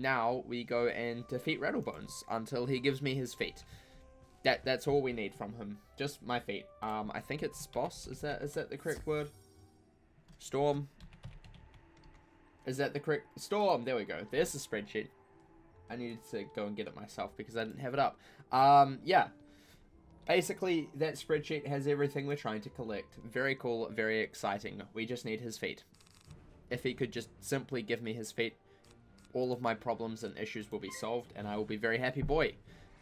now we go and defeat Rattlebones until he gives me his feet. That's all we need from him. Just my feet. I think it's boss. Is that the correct word? Storm. Is that the correct... Storm! There we go. There's the spreadsheet. I needed to go and get it myself because I didn't have it up. Yeah. Basically, that spreadsheet has everything we're trying to collect. Very cool, very exciting. We just need his feet. If he could just simply give me his feet, all of my problems and issues will be solved, and I will be very happy boy.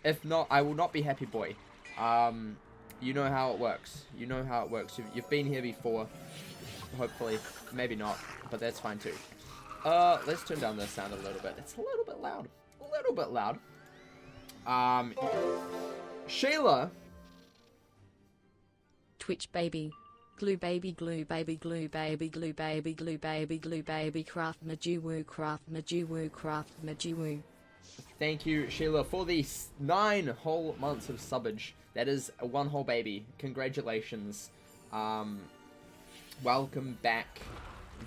If not, I will not be happy boy. You know how it works. You know how it works. You've been here before. Hopefully. Maybe not, but that's fine too. Let's turn down the sound a little bit. It's a little bit loud. A little bit loud. Sheila. Twitch baby. Glue baby, glue baby, glue baby, glue baby, glue baby, glue baby, craft majiwoo, craft majiwoo, craft majiwoo. Thank you, Sheila, for the 9 whole months of subbage. That is one whole baby. Congratulations. Welcome back.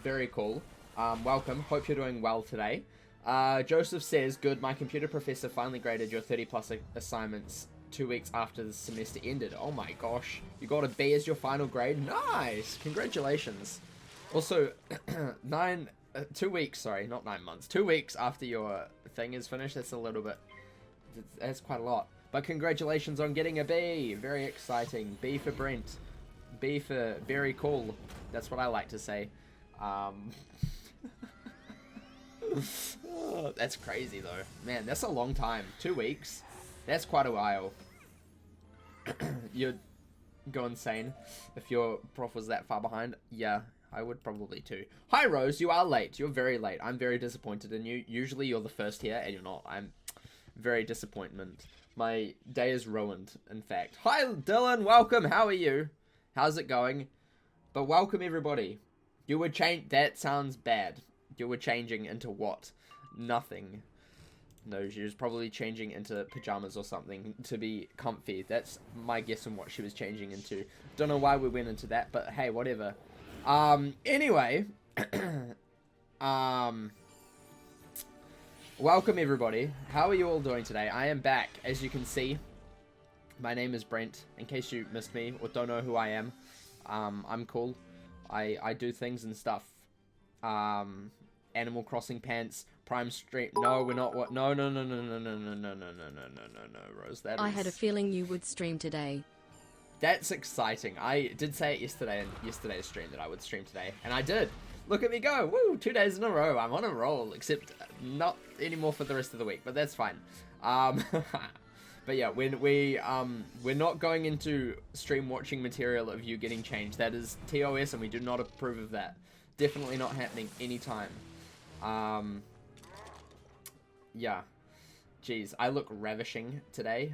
Very cool. Welcome. Hope you're doing well today. Joseph says, good, my computer professor finally graded your 30 plus assignments 2 weeks after the semester ended. Oh my gosh. You got a B as your final grade? Nice. Congratulations. Also, 2 weeks, sorry, not 9 months. 2 weeks after your thing is finished. That's a little bit, that's quite a lot. But congratulations on getting a B. Very exciting. B for Brent. B for very cool. That's what I like to say. Oh, that's crazy though. Man, that's a long time. 2 weeks. That's quite a while. You'd go insane if your prof was that far behind. Yeah, I would probably too. Hi Rose, you are late. You're very late. I'm very disappointed in you. Usually you're the first here and you're not. I'm very disappointed. My day is ruined, in fact. Hi Dylan, welcome. How are you? How's it going? But welcome everybody. You would change... That sounds bad. You were changing into what? Nothing. No, she was probably changing into pajamas or something to be comfy. That's my guess on what she was changing into. Don't know why we went into that, but hey, whatever. Anyway. Welcome everybody. How are you all doing today? I am back, as you can see. My name is Brent, in case you missed me or don't know who I am. I'm cool. I do things and stuff. Animal Crossing pants, Prime Stream. No, we're not. What? No, Rose. That I had a feeling you would stream today. That's exciting. I did say it yesterday in yesterday's stream that I would stream today, and I did. Look at me go! Woo! 2 days in a row. I'm on a roll. Except not anymore for the rest of the week, but that's fine. But yeah, we're not going into stream watching material of you getting changed. That is TOS, and we do not approve of that. Definitely not happening anytime. Yeah. Jeez, I look ravishing today.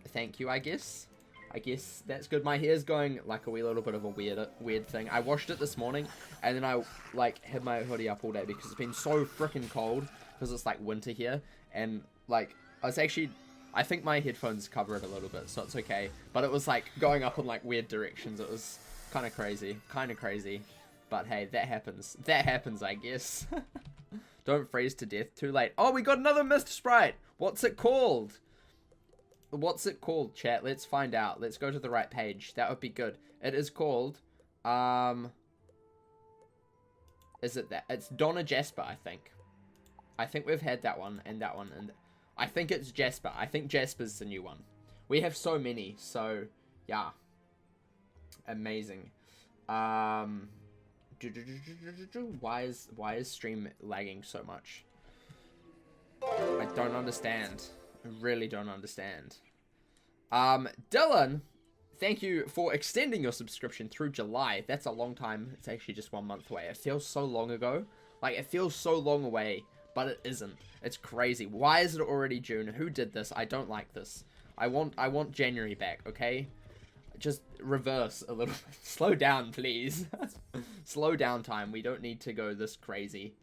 Thank you, I guess. I guess that's good. My hair's going like a wee little bit of a weird thing. I washed it this morning, and then I like had my hoodie up all day because it's been so freaking cold because it's like winter here, and like I think my headphones cover it a little bit, so it's okay. But it was like going up in like weird directions. It was kind of crazy. But hey, that happens. That happens, I guess. Don't freeze to death too late. Oh, we got another mist sprite. What's it called? What's it called, chat? Let's find out. Let's go to the right page. That would be good. It is called, is it that? It's Donna Jasper, I think. I think we've had that one, and I think it's Jasper. I think Jasper's the new one. We have so many, so, yeah. Amazing. Why is stream lagging so much? I don't understand. I really don't understand. Dylan, thank you for extending your subscription through July. That's a long time. It's actually just 1 month away. It feels so long ago. Like, it feels so long away, but it isn't. It's crazy. Why is it already June? Who did this? I don't like this. I want January back, okay? Just reverse a little bit. Slow down, please. Slow down time. We don't need to go this crazy.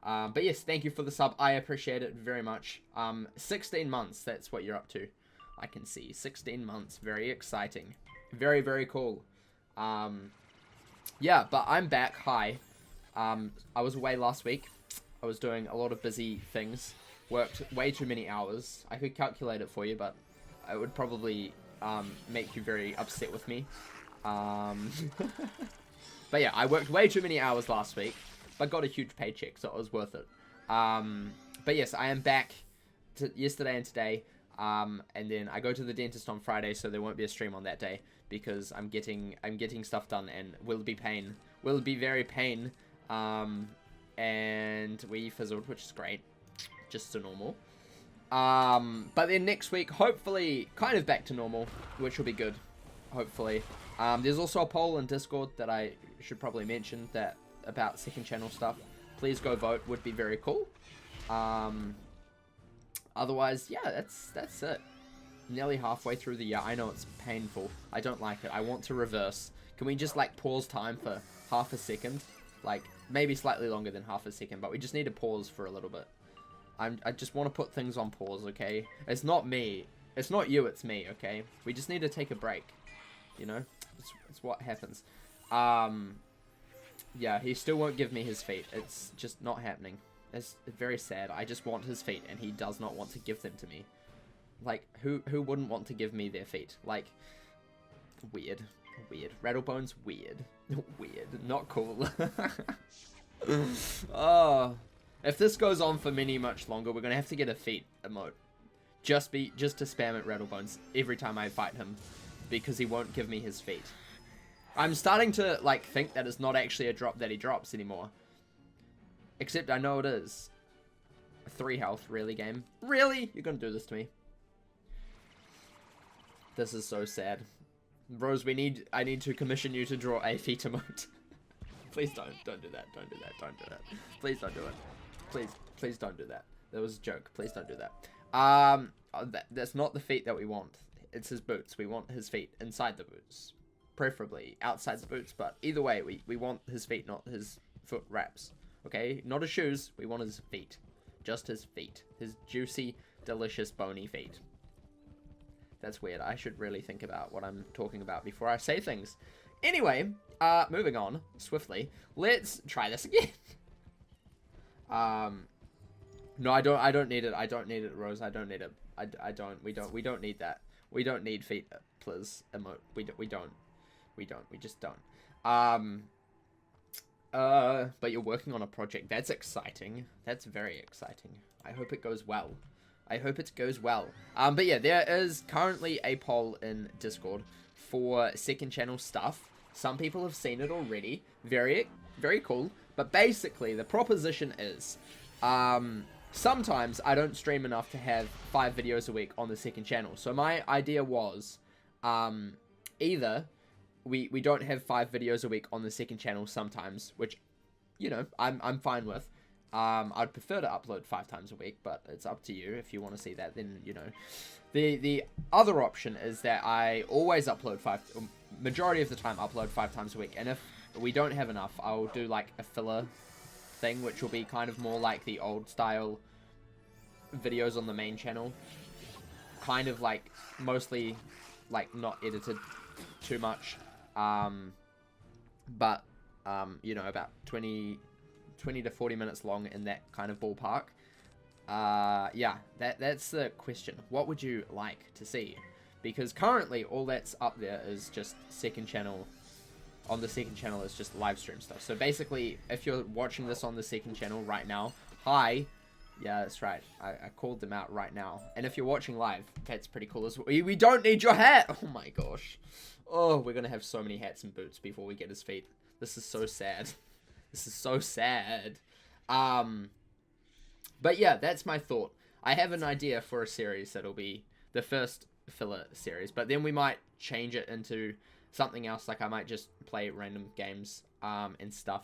But yes, thank you for the sub. I appreciate it very much. 16 months, that's what you're up to. I can see. 16 months. Very exciting. Very, very cool. Yeah, but I'm back. Hi. I was away last week. I was doing a lot of busy things. Worked way too many hours. I could calculate it for you, but it would probably make you very upset with me. But yeah, I worked way too many hours last week, but got a huge paycheck, so it was worth it. But yes, I am back yesterday and today. And then I go to the dentist on Friday, so there won't be a stream on that day because I'm getting stuff done, and will be very pain. And we fizzled, which is great, just to normal. But then next week, hopefully, kind of back to normal, which will be good, hopefully. There's also a poll in Discord that I should probably mention that about second channel stuff. Please go vote, would be very cool. Otherwise, yeah, that's it. Nearly halfway through the year. I know it's painful. I don't like it. I want to reverse. Can we just, like, pause time for half a second? Like, maybe slightly longer than half a second, but we just need to pause for a little bit. I just want to put things on pause, okay? It's not me. It's not you, it's me, okay? We just need to take a break. You know? It's what happens. Yeah, he still won't give me his feet. It's just not happening. It's very sad. I just want his feet, and he does not want to give them to me. Like, who wouldn't want to give me their feet? Like, weird. Weird. Rattlebone's weird. Weird. Not cool. Oh. If this goes on for much longer, we're gonna have to get a feet emote. Just to spam at Rattlebones every time I fight him, because he won't give me his feet. I'm starting to, like, think that it's not actually a drop that he drops anymore. Except I know it is. 3 health, really, game? Really? You're gonna do this to me? This is so sad. Rose, I need to commission you to draw a feet emote. Please don't do that. Don't do that. Don't do that. Please don't do it. Please don't do that. That was a joke. Please don't do that. That's not the feet that we want. It's his boots. We want his feet inside the boots. Preferably outside the boots, but either way, we want his feet, not his foot wraps. Okay? Not his shoes. We want his feet. Just his feet. His juicy, delicious, bony feet. That's weird. I should really think about what I'm talking about before I say things. Anyway, moving on swiftly. Let's try this again. No, I don't need it. I don't need it, Rose. I don't need it. I don't. We don't need that. We don't need feet, please. Emote. We don't. We just don't. But you're working on a project. That's exciting. That's very exciting. I hope it goes well. I hope it goes well. But yeah, there is currently a poll in Discord for second channel stuff. Some people have seen it already. Very, very cool. But basically, the proposition is, sometimes I don't stream enough to have 5 videos a week on the second channel. So my idea was, either we don't have 5 videos a week on the second channel sometimes, which, you know, I'm fine with. I'd prefer to upload 5 times a week, but it's up to you. If you want to see that, then, you know. The other option is that I always upload majority of the time upload 5 times a week. And if we don't have enough, I'll do like a filler thing, which will be kind of more like the old style videos on the main channel. Kind of like, mostly like not edited too much. But, you know, about 20 to 40 minutes long in that kind of ballpark. Yeah, that's the question. What would you like to see? Because currently all that's up there is just second channel. On the second channel is just live stream stuff. So basically, if you're watching this on the second channel right now, hi. Yeah, that's right. I called them out right now. And if you're watching live, that's pretty cool as well. We don't need your hat! Oh my gosh. Oh, we're gonna have so many hats and boots before we get his feet. This is so sad. This is so sad. But yeah, that's my thought. I have an idea for a series that'll be the first filler series, but then we might change it into something else. Like I might just play random games and stuff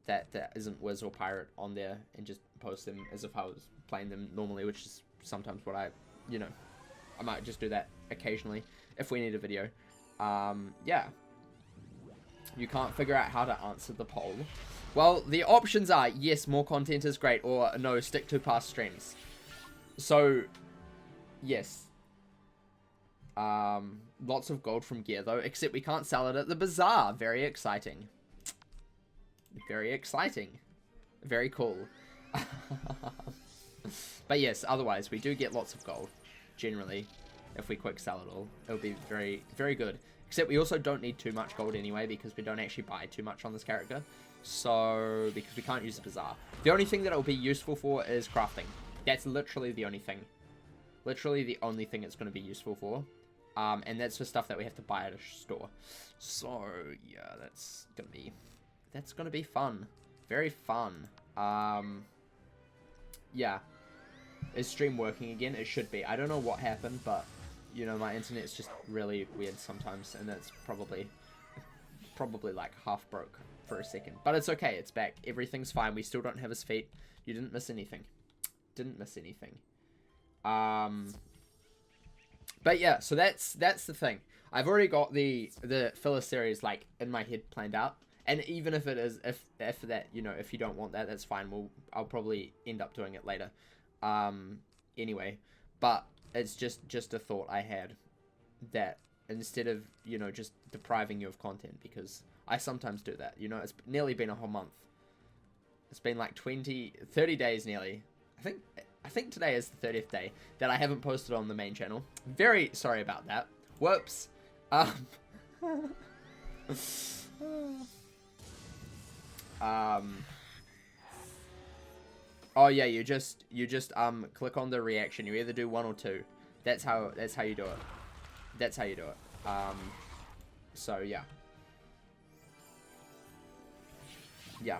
that isn't Wiz or Pirate on there, and just post them as if I was playing them normally, which is sometimes what I might just do that occasionally if we need a video. Yeah. You can't figure out how to answer the poll. Well, the options are, yes, more content is great, or no, stick to past streams. So, yes. Lots of gold from gear, though, except we can't sell it at the bazaar. Very exciting. Very exciting. Very cool. But yes, otherwise, we do get lots of gold, generally. If we quick sell it all, it'll be very, very good. Except we also don't need too much gold anyway, because we don't actually buy too much on this character. So, because we can't use the bazaar. The only thing that it'll be useful for is crafting. That's literally the only thing. Literally the only thing it's going to be useful for. And that's for stuff that we have to buy at a store. So, yeah, that's going to be fun. Very fun. Yeah. Is stream working again? It should be. I don't know what happened, but, you know, my internet's just really weird sometimes, and it's probably like half broke for a second. But it's okay, it's back. Everything's fine. We still don't have his feet. You didn't miss anything. Didn't miss anything. But yeah, so that's the thing. I've already got the filler series like in my head planned out. And even if it is, if that, you know, if you don't want that, that's fine. I'll probably end up doing it later. Anyway, but it's just a thought I had that instead of, you know, just depriving you of content, because I sometimes do that, you know. It's nearly been a whole month. It's been like 30 days nearly. I think today is the 30th day that I haven't posted on the main channel. Very sorry about that. Whoops. Oh yeah, you just click on the reaction. You either do 1 or 2. That's how you do it. That's how you do it. So yeah. Yeah.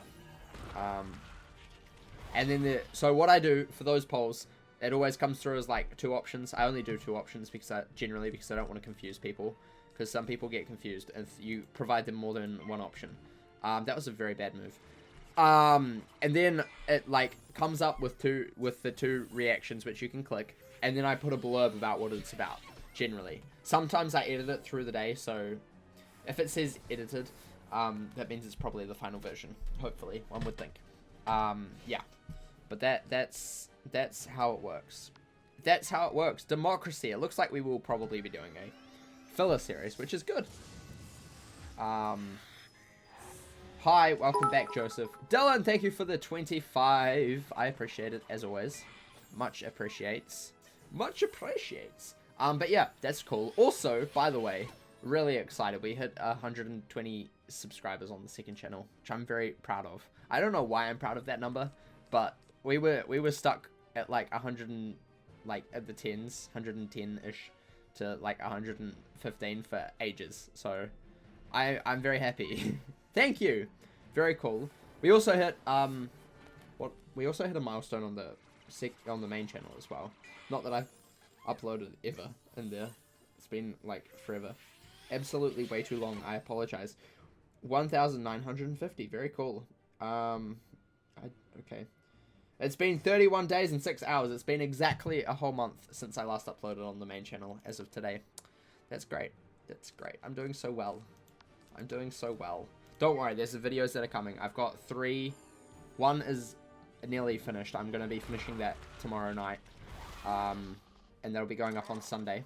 And then so what I do for those polls, it always comes through as like 2 options. I only do 2 options because I don't want to confuse people, because some people get confused if you provide them more than 1 option. That was a very bad move. And then it like comes up with the 2 reactions which you can click, and then I put a blurb about what it's about. Generally, sometimes I edit it through the day, so if it says edited, that means it's probably the final version. Hopefully, one would think. Yeah, but that's how it works. That's how it works. Democracy. It looks like we will probably be doing a filler series, which is good. Hi, welcome back, Joseph. Dylan, thank you for the 25. I appreciate it, as always. Much appreciates. Much appreciates. But yeah, that's cool. Also, by the way, really excited. We hit 120 subscribers on the second channel, which I'm very proud of. I don't know why I'm proud of that number, but we were stuck at like 100 and, like at the 10s, 110-ish to like 115 for ages. So I'm very happy. Thank you. Very cool. We also hit we also hit a milestone on the main channel as well. Not that I've uploaded ever in there. It's been like forever. Absolutely way too long. I apologize. 1,950. Very cool. Okay. It's been 31 days and 6 hours. It's been exactly a whole month since I last uploaded on the main channel as of today. That's great. That's great. I'm doing so well. I'm doing so well. Don't worry, there's the videos that are coming. I've got 3. 1 is nearly finished. I'm going to be finishing that tomorrow night. And that'll be going up on Sunday.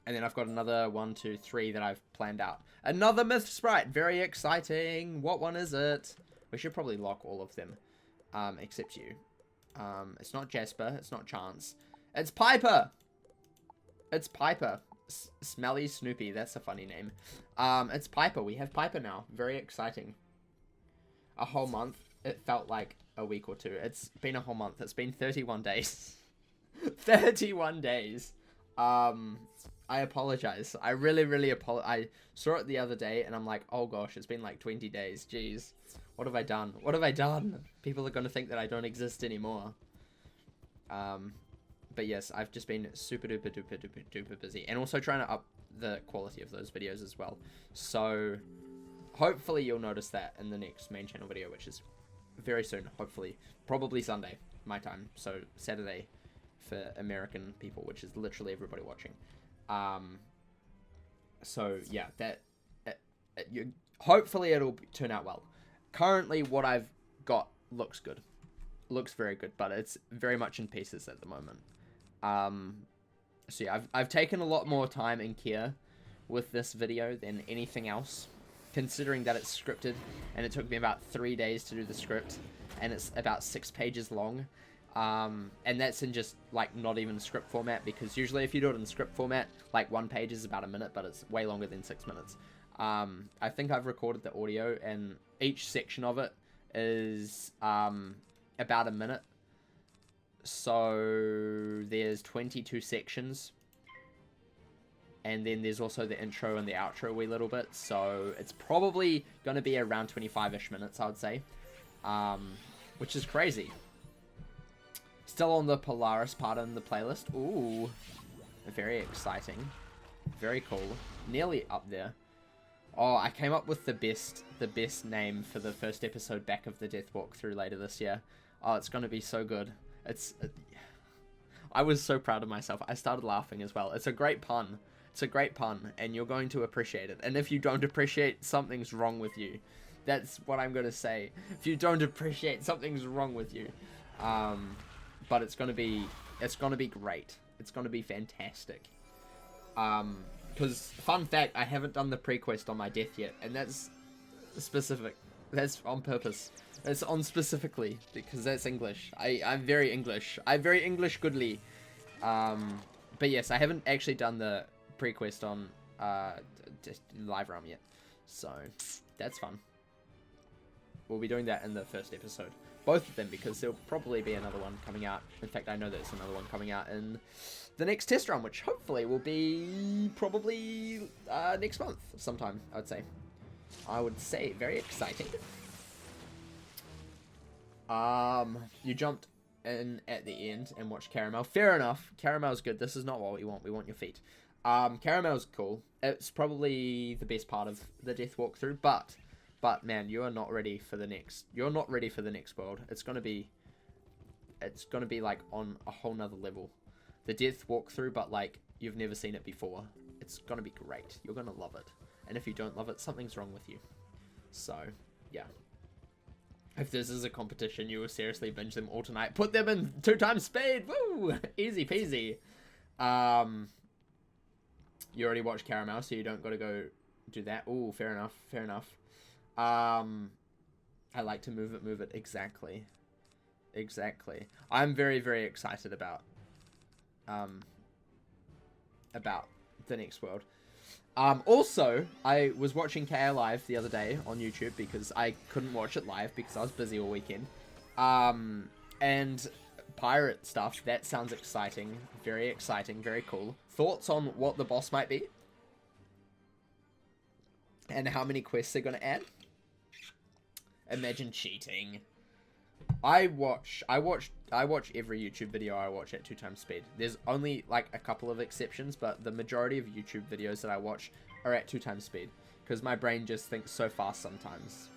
And then I've got another 1, 2, 3 that I've planned out. Another Myth Sprite. Very exciting. What one is it? We should probably lock all of them. Except you. It's not Jasper. It's not Chance. It's Piper. It's Piper. Smelly Snoopy. That's a funny name. It's Piper. We have Piper now. Very exciting. A whole month. It felt like a week or 2. It's been a whole month. It's been 31 days. 31 days. I apologize. I really apologize. I saw it the other day and I'm like, oh gosh, it's been like 20 days. Jeez. What have I done? What have I done? People are going to think that I don't exist anymore. But yes, I've just been super duper busy. And also trying to up the quality of those videos as well. So hopefully you'll notice that in the next main channel video, which is very soon, hopefully. Probably Sunday, my time. So Saturday for American people, which is literally everybody watching. So yeah, hopefully it'll turn out well. Currently what I've got looks good. Looks very good, but it's very much in pieces at the moment. So yeah, I've taken a lot more time and care with this video than anything else, considering that it's scripted and it took me about 3 days to do the script. and it's about 6 pages long. And that's in just, like, not even script format, because usually if you do it in script format, like, 1 page is about a minute, but it's way longer than 6 minutes. I think I've recorded the audio, and each section of it is about a minute. So there's 22 sections. And then there's also the intro and the outro a wee little bit. So it's probably going to be around 25-ish minutes, I would say. Which is crazy. Still on the Polaris part in the playlist. Ooh. Very exciting. Very cool. Nearly up there. Oh, I came up with the best name for the first episode back of the Death Walkthrough later this year. Oh, it's going to be so good. I was so proud of myself. I started laughing as well. It's a great pun. It's a great pun, and you're going to appreciate it. And if you don't appreciate, something's wrong with you. That's what I'm going to say. If you don't appreciate, something's wrong with you. But it's going to be great. It's going to be fantastic. Because, fun fact, I haven't done the pre-quest on my death yet, and that's specific. That's on purpose. It's on specifically, because that's English. I'm very English. I'm very English goodly. But yes, I haven't actually done the pre-quest on Live Realm yet. So, that's fun. We'll be doing that in the first episode. Both of them, because there'll probably be another one coming out. In fact, I know there's another one coming out in the next test run, which hopefully will be probably next month sometime, I would say. Very exciting. You jumped in at the end and watched Caramel. Fair enough. Caramel's good. This is not what we want. We want your feet. Caramel's cool. It's probably the best part of the Death Walkthrough, but man, you are not ready for the next. You're not ready for the next world. It's gonna be like on a whole nother level. The Death Walkthrough, but like you've never seen it before. It's gonna be great. You're gonna love it. And if you don't love it, something's wrong with you. So, yeah. If this is a competition, you will seriously binge them all tonight. Put them in 2 times speed. Woo! Easy peasy. You already watched Caramel, so you don't gotta go do that. Ooh, fair enough. Fair enough. I like to move it. Exactly. I'm very, very excited about the next world. Also, I was watching KA Live the other day on YouTube because I couldn't watch it live because I was busy all weekend. And pirate stuff, that sounds exciting. Very exciting, very cool. Thoughts on what the boss might be? And how many quests they're going to add? Imagine cheating. I watch every YouTube video I watch at 2 times speed. There's only like a couple of exceptions, but the majority of YouTube videos that I watch are at 2 times speed because my brain just thinks so fast sometimes.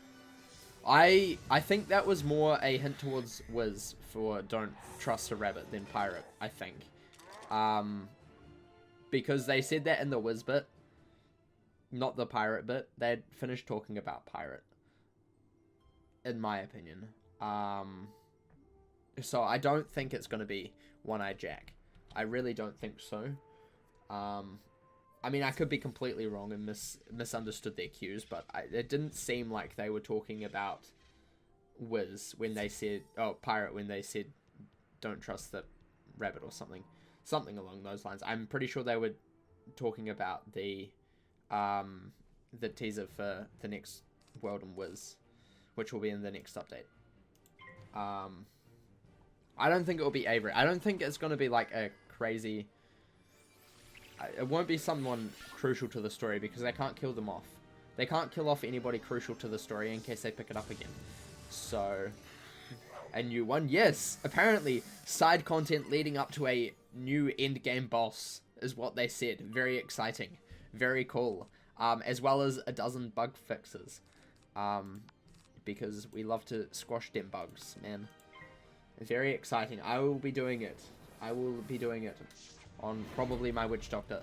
I think that was more a hint towards Wiz for don't trust a rabbit than pirate, I think. Because they said that in the Wiz bit, not the pirate bit. They'd finished talking about pirate, in my opinion. So I don't think it's going to be One-Eyed Jack. I really don't think so. I mean, I could be completely wrong and misunderstood their cues, but it didn't seem like they were talking about Wiz when they said, pirate when they said, don't trust the rabbit or something. Something along those lines. I'm pretty sure they were talking about the teaser for the next world in Wiz, which will be in the next update. I don't think it will be Avery. I don't think it's going to be like a crazy... It won't be someone crucial to the story because they can't kill them off. They can't kill off anybody crucial to the story in case they pick it up again. So, a new one. Yes, apparently side content leading up to a new endgame boss is what they said. Very exciting. Very cool. As well as a dozen bug fixes. Because we love to squash them bugs, man. Very exciting. I will be doing it. I will be doing it on probably my Witch Doctor.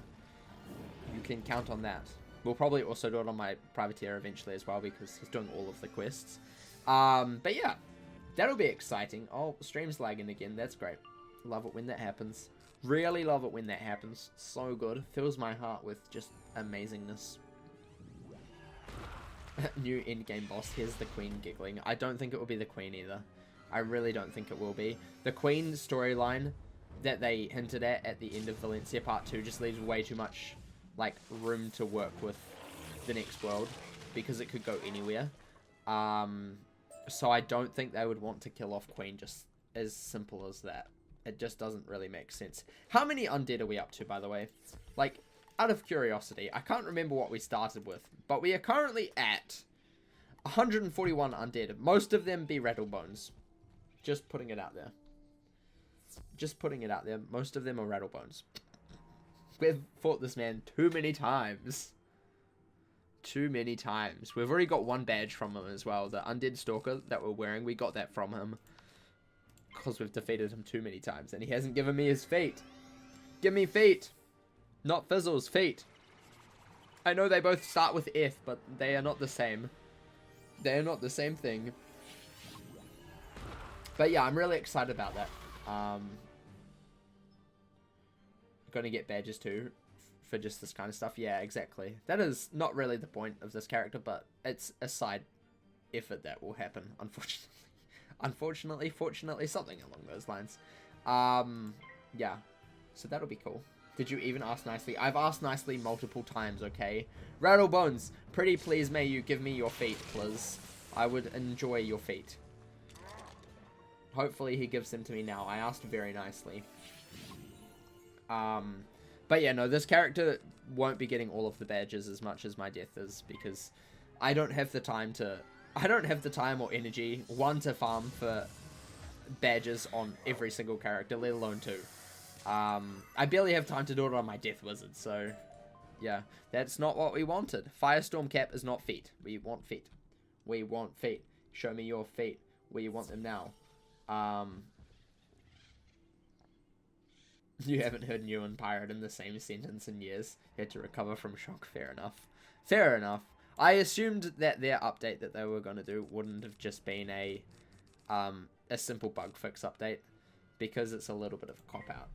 You can count on that. We'll probably also do it on my Privateer eventually as well because he's doing all of the quests. But yeah, that'll be exciting. Oh, stream's lagging again. That's great. Love it when that happens. Really love it when that happens. So good. Fills my heart with just amazingness. New endgame boss. Here's the queen giggling. I don't think it will be the queen either. I really don't think it will be. The Queen storyline that they hinted at the end of Valencia Part 2 just leaves way too much, like, room to work with the next world, because it could go anywhere. So I don't think they would want to kill off Queen just as simple as that. It just doesn't really make sense. How many undead are we up to, by the way? Like, out of curiosity, I can't remember what we started with, but we are currently at 141 undead. Most of them be Rattlebones. Just putting it out there. Just putting it out there. Most of them are Rattlebones. We've fought this man too many times. Too many times. We've already got one badge from him as well. The Undead Stalker that we're wearing, we got that from him. Because we've defeated him too many times. And he hasn't given me his feet. Give me feet. Not fizzles, feet. I know they both start with F, but they are not the same. They are not the same thing. But yeah, I'm really excited about that. Gonna get badges too for just this kind of stuff. Yeah, exactly. That is not really the point of this character, but it's a side effort that will happen, unfortunately. Unfortunately, fortunately, something along those lines. Yeah. So that'll be cool. Did you even ask nicely? I've asked nicely multiple times, okay? Rattlebones, pretty please may you give me your feet, please. I would enjoy your feet. Hopefully he gives them to me now. I asked very nicely. But yeah, no, this character won't be getting all of the badges as much as my death is, because I don't have the time to... I don't have the time or energy, one, to farm for badges on every single character, let alone two. I barely have time to do it on my Death Wizard, so yeah, that's not what we wanted. Firestorm Cap is not feet. We want feet. We want feet. Show me your feet. We want them now. You haven't heard new and pirate in the same sentence in years. You had to recover from shock. Fair enough. Fair enough. I assumed that their update that they were going to do wouldn't have just been a simple bug fix update, because it's a little bit of a cop-out.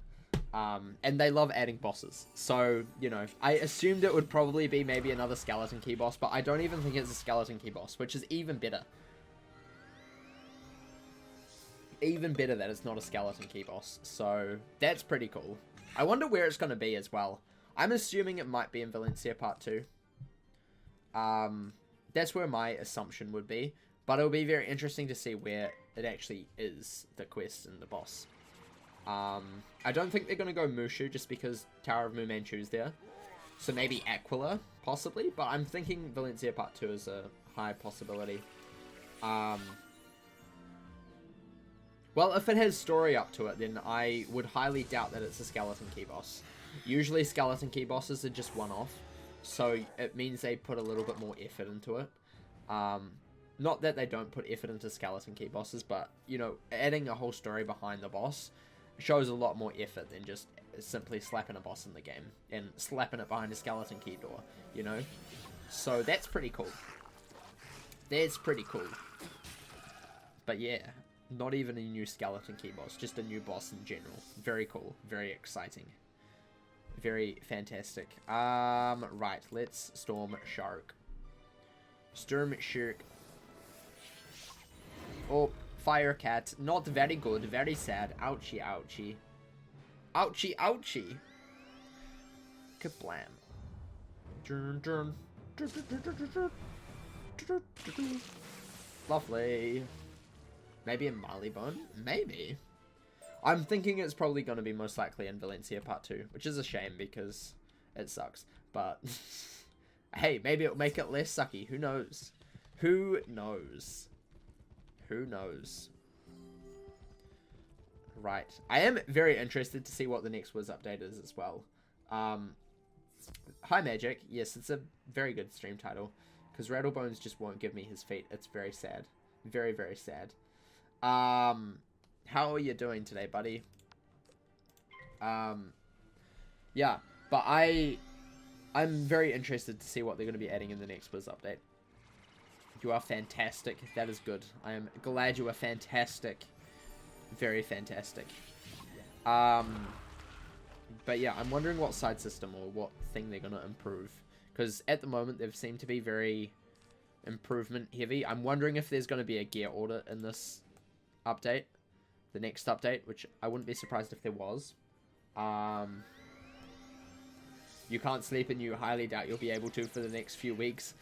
And they love adding bosses. So, you know, I assumed it would probably be maybe another skeleton key boss, but I don't even think it's a skeleton key boss, which is even better. Even better that it's not a skeleton key boss. So, that's pretty cool. I wonder where it's going to be as well. I'm assuming it might be in Valencia Part 2. That's where my assumption would be. But it'll be very interesting to see where it actually is, the quest and the boss. I don't think they're going to go Mushu just because Tower of Mu Manchu's there. So maybe Aquila, possibly. But I'm thinking Valencia Part 2 is a high possibility. Well, if it has story up to it, then I would highly doubt that it's a skeleton key boss. Usually skeleton key bosses are just one-off. So it means they put a little bit more effort into it. Not that they don't put effort into skeleton key bosses, but, you know, adding a whole story behind the boss shows a lot more effort than just simply slapping a boss in the game and slapping it behind a skeleton key door, you know? So that's pretty cool. That's pretty cool. But yeah, not even a new skeleton key boss, just a new boss in general. Very cool. Very exciting. Very fantastic. Right, let's Storm Shark. Storm Shark. Oh, Fire Cat. Not very good. Very sad. Ouchie, ouchie. Ouchie, ouchie. Kablam. Lovely. Maybe in Marleybone? Maybe. I'm thinking it's probably going to be most likely in Valencia Part 2, which is a shame because it sucks. But, hey, maybe it'll make it less sucky. Who knows? Who knows? Who knows? Right. I am very interested to see what the next Wiz update is as well. Hi, Magic. Yes, it's a very good stream title. Because Rattlebones just won't give me his feet. It's very sad. Very, very sad. How are you doing today, buddy? Yeah, but I'm very interested to see what they're going to be adding in the next Wiz update. You are fantastic. That is good. I am glad you are fantastic. Very fantastic. But yeah, I'm wondering what side system or what thing they're going to improve. Because at the moment, they've seemed to be very improvement heavy. I'm wondering if there's going to be a gear audit in this update, the next update, which I wouldn't be surprised if there was. You can't sleep, and you highly doubt you'll be able to for the next few weeks.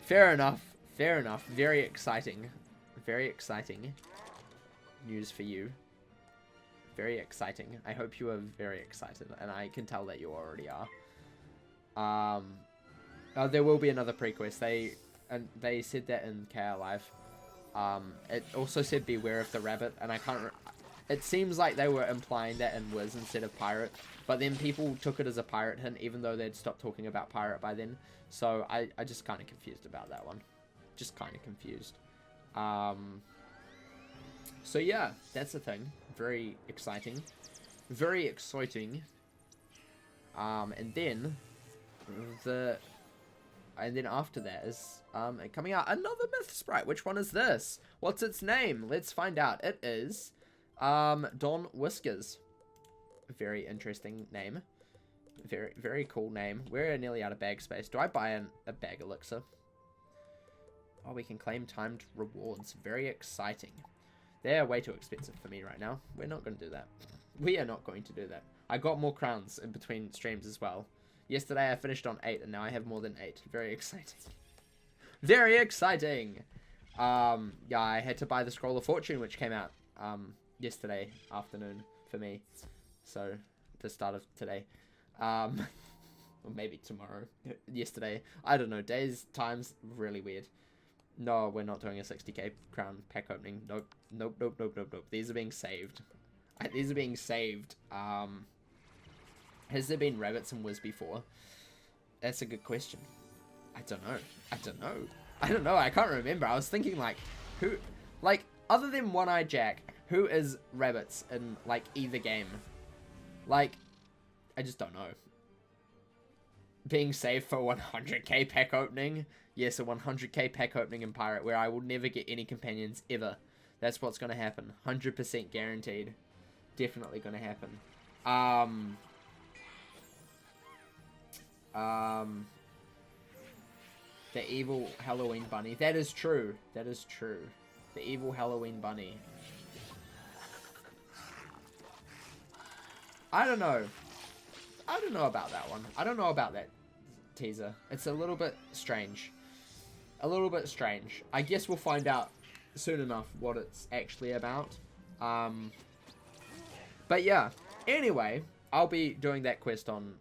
Fair enough. Fair enough. Very exciting. Very exciting news for you. Very exciting. I hope you are very excited, and I can tell that you already are. Oh, there will be another pre-quest. They said that in KR Live. It also said beware of the rabbit, and I can't... It seems like they were implying that in Wiz instead of pirate, but then people took it as a pirate hint, even though they'd stopped talking about pirate by then. So I just kind of confused about that one. Just kind of confused. So yeah, that's the thing. Very exciting. Very exciting. And then after that is coming out another myth sprite. Which one is this? What's its name? Let's find out. It is Don Whiskers. Very interesting name. Very, very cool name. We're nearly out of bag space. Do I buy a bag elixir? Oh, we can claim timed rewards. Very exciting. They're way too expensive for me right now. We're not going to do that. We are not going to do that. I got more crowns in between streams as well. Yesterday I finished on 8, and now I have more than 8. Very exciting. Very exciting! Yeah, I had to buy the Scroll of Fortune, which came out yesterday afternoon for me. So, the start of today. Or maybe tomorrow. Yesterday. I don't know. Days, times, really weird. No, we're not doing a 60k crown pack opening. Nope. Nope, nope, nope, nope, nope. These are being saved. These are being saved. Has there been rabbits in Wiz before? That's a good question. I don't know. I don't know. I don't know. I can't remember. I was thinking, like, who... Like, other than One-Eye Jack, who is rabbits in, like, either game? Like, I just don't know. Being saved for 100k pack opening? Yes, a 100k pack opening in Pirate, where I will never get any companions, ever. That's what's going to happen. 100% guaranteed. Definitely going to happen. The evil Halloween bunny. That is true. That is true. The evil Halloween bunny. I don't know. I don't know about that one. I don't know about that teaser. It's a little bit strange. A little bit strange. I guess we'll find out soon enough what it's actually about. But yeah. Anyway, I'll be doing that quest on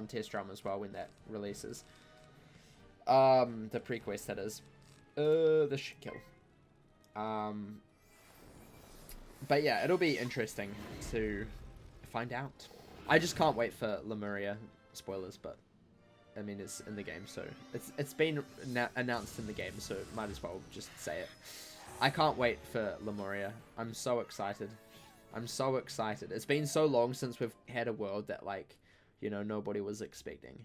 Test Drum as well when that releases. The pre-quest, that is. The shit kill. But yeah, it'll be interesting to find out. I just can't wait for Lemuria. Spoilers, but I mean, it's in the game, so it's been announced in the game, so might as well just say it. I can't wait for Lemuria. I'm so excited. I'm so excited. It's been so long since we've had a world that, like, you know, nobody was expecting.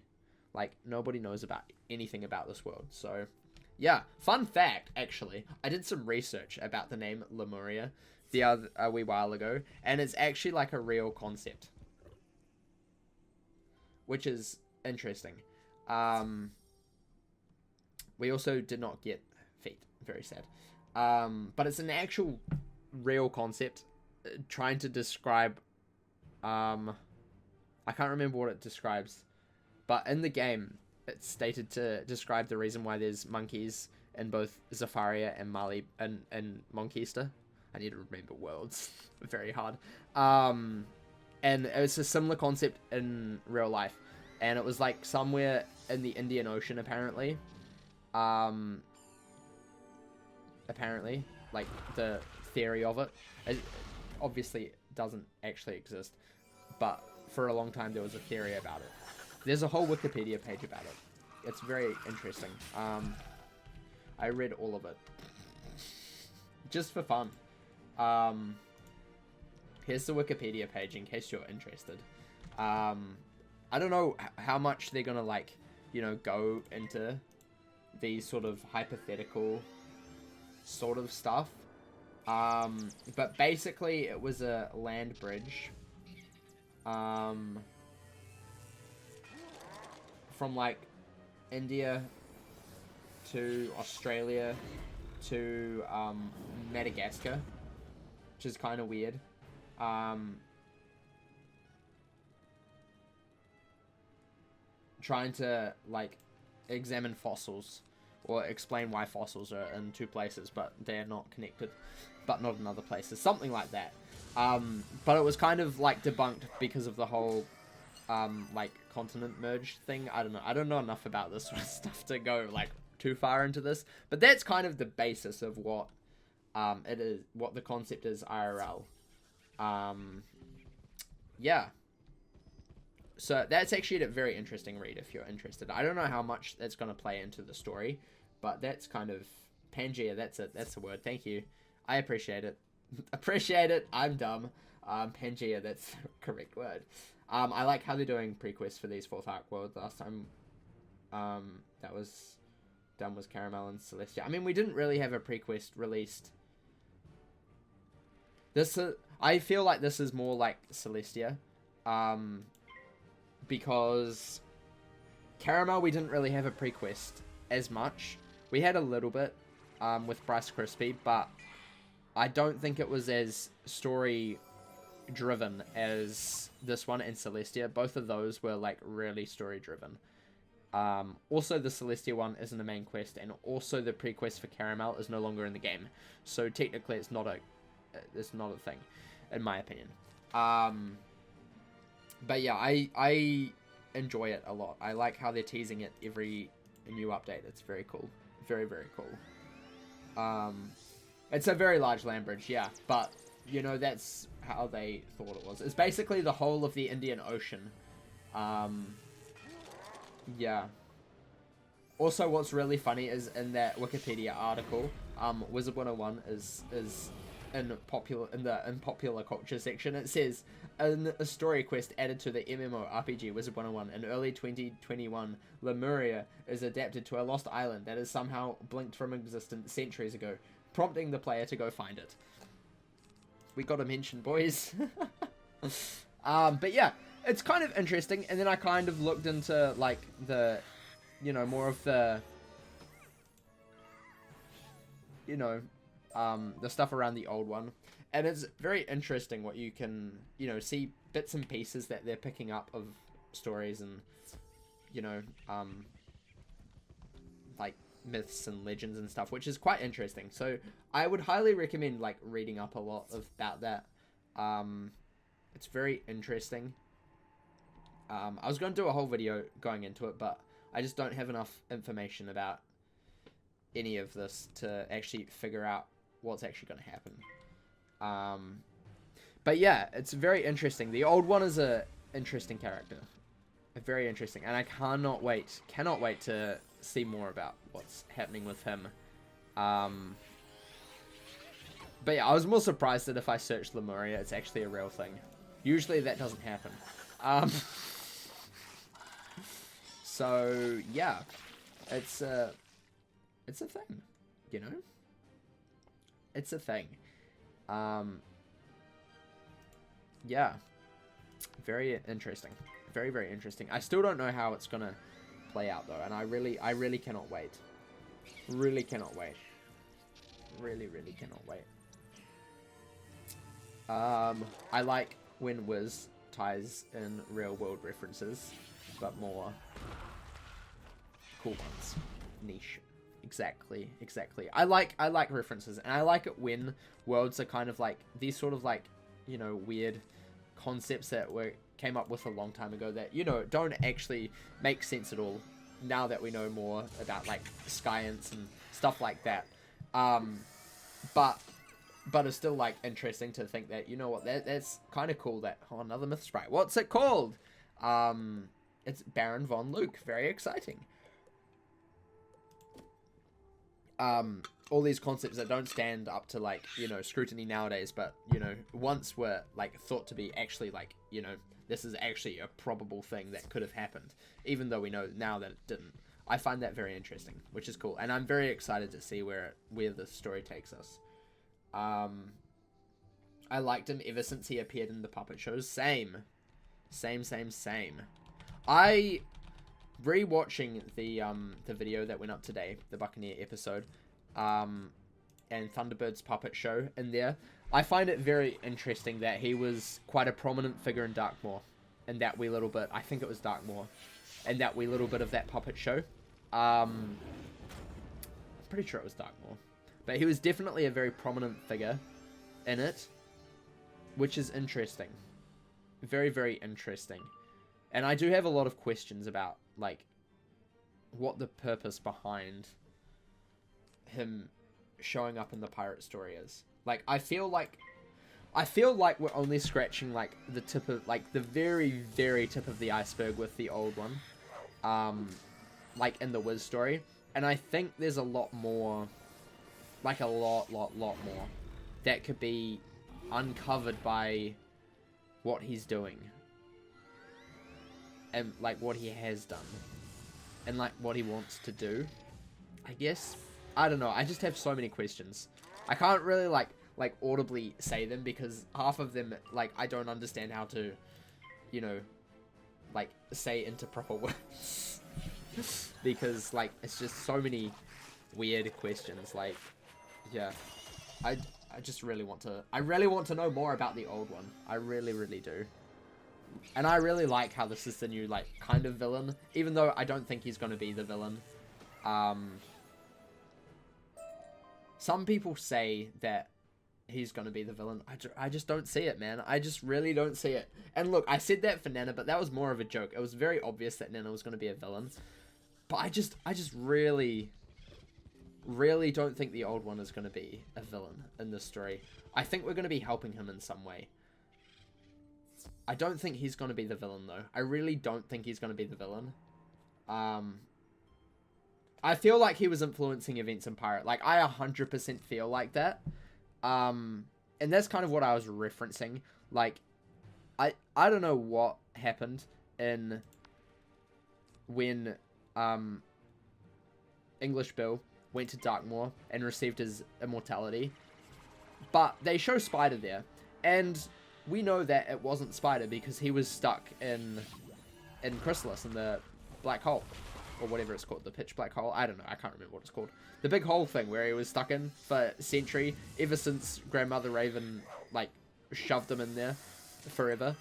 Like, nobody knows about anything about this world. So, yeah. Fun fact, actually. I did some research about the name Lemuria a wee while ago. And it's actually, like, a real concept. Which is interesting. We also did not get feet. Very sad. But it's an actual real concept. Trying to describe... I can't remember what it describes. But in the game, it's stated to describe the reason why there's monkeys in both Zafaria and Mali and Monkeyster. I need to remember worlds. Very hard. And it's a similar concept in real life. And it was like somewhere in the Indian Ocean, apparently. Apparently. Like, the theory of it. It obviously doesn't actually exist. But for a long time, there was a theory about it. There's a whole Wikipedia page about it. It's very interesting. I read all of it. Just for fun. Here's the Wikipedia page in case you're interested. I don't know how much they're gonna, like, you know, go into these sort of hypothetical sort of stuff. But basically, it was a land bridge. From, like, India to Australia to Madagascar. which is kind of weird. Trying to, like, examine fossils, or explain why fossils are in two places, but they're not connected, but not in other places. Something like that. But it was kind of, like, debunked because of the whole, like, continent merge thing. I don't know. I don't know enough about this sort of stuff to go, like, too far into this. But that's kind of the basis of what, it is, what the concept is IRL. Yeah. So that's actually a very interesting read if you're interested. I don't know how much that's going to play into the story, but that's kind of Pangea. That's it. That's the word. Thank you. I appreciate it. Appreciate it. I'm dumb. Pangea. That's the correct word. I like how they're doing prequests for these Fourth Arc worlds. Last time, that was done was Caramel and Celestia. I mean, we didn't really have a prequest released. I feel like this is more like Celestia. Because Caramel, we didn't really have a prequest as much. We had a little bit with Bryce Crispy, but I don't think it was as story driven as this one and Celestia. Both of those were like really story driven. Also, the Celestia one isn't a main quest, and also the prequest for Caramel is no longer in the game. So technically, it's not a thing, in my opinion. But yeah, I enjoy it a lot. I like how they're teasing it every new update. It's very cool. Very, very cool. It's a very large land bridge, yeah. But, you know, that's how they thought it was. It's basically the whole of the Indian Ocean. Yeah. Also, what's really funny is in that Wikipedia article, Wizard101 is in popular culture section. It says, in a story quest added to the MMORPG Wizard101 in early 2021, Lemuria is adapted to a lost island that is somehow blinked from existence centuries ago, prompting the player to go find it. We got a mention, boys. But yeah, it's kind of interesting. And then I kind of looked into, like, the, you know, more of the, you know, the stuff around the old one. And it's very interesting what you can, you know, see bits and pieces that they're picking up of stories and, you know, like myths and legends and stuff, which is quite interesting. So I would highly recommend, like, reading up a lot about that. It's very interesting. I was going to do a whole video going into it, but I just don't have enough information about any of this to actually figure out what's actually going to happen. But yeah, it's very interesting. The old one is a interesting character. Very interesting. And I cannot wait to see more about what's happening with him. But yeah, I was more surprised that if I searched Lemuria, it's actually a real thing. Usually that doesn't happen. So yeah, it's a thing, you know? It's a thing. Yeah, very interesting. Very, very interesting. I still don't know how it's gonna play out though, and I really cannot wait. Really cannot wait. Really cannot wait. I like when Wiz ties in real world references, but more cool ones. Niche. Exactly. I like references, and I like it when worlds are kind of like these sort of, like, you know, weird concepts that came up with a long time ago that, you know, don't actually make sense at all now that we know more about, like, science and stuff like that. But it's still, like, interesting to think that, you know what, that's kind of cool that, oh, another myth sprite. What's it called? It's Baron von Luke. Very exciting. All these concepts that don't stand up to, like, you know, scrutiny nowadays, but, you know, once were, like, thought to be actually, like, you know, this is actually a probable thing that could have happened, even though we know now that it didn't. I find that very interesting, which is cool, and I'm very excited to see where the story takes us. I liked him ever since he appeared in the puppet shows. Same. I rewatching the video that went up today, the Buccaneer episode. and Thunderbird's puppet show in there. I find it very interesting that he was quite a prominent figure in Darkmoor, in that wee little bit. I think it was Darkmoor, and that wee little bit of that puppet show. I'm pretty sure it was Darkmoor, but he was definitely a very prominent figure in it, which is interesting. Very, very interesting. And I do have a lot of questions about, like, what the purpose behind him showing up in the pirate story is. Like, I feel like we're only scratching, like, the tip of, like, the very, very tip of the iceberg with the old one. Like, in the Wiz story. And I think there's a lot more, like, a lot more, that could be uncovered by what he's doing. And, like, what he has done. And, like, what he wants to do, I guess. I don't know, I just have so many questions. I can't really, like audibly say them, because half of them, like, I don't understand how to, you know, like, say into proper words. Because, like, it's just so many weird questions. Like, yeah, I just really want to know more about the old one. I really, really do. And I really like how this is the new, like, kind of villain, even though I don't think he's going to be the villain. Some people say that he's going to be the villain. I just don't see it, man. I just really don't see it. And look, I said that for Nana, but that was more of a joke. It was very obvious that Nana was going to be a villain. But I just really, really don't think the old one is going to be a villain in this story. I think we're going to be helping him in some way. I don't think he's going to be the villain, though. I really don't think he's going to be the villain. I feel like he was influencing events in Pirate. Like, I 100% feel like that. And that's kind of what I was referencing. Like, I don't know what happened in when English Bill went to Darkmoor and received his immortality. But they show Spider there. And we know that it wasn't Spider because he was stuck in Chrysalis, in the black hole. Or whatever it's called, the pitch black hole. I don't know, I can't remember what it's called. The big hole thing where he was stuck in for a century, ever since Grandmother Raven, like, shoved him in there forever.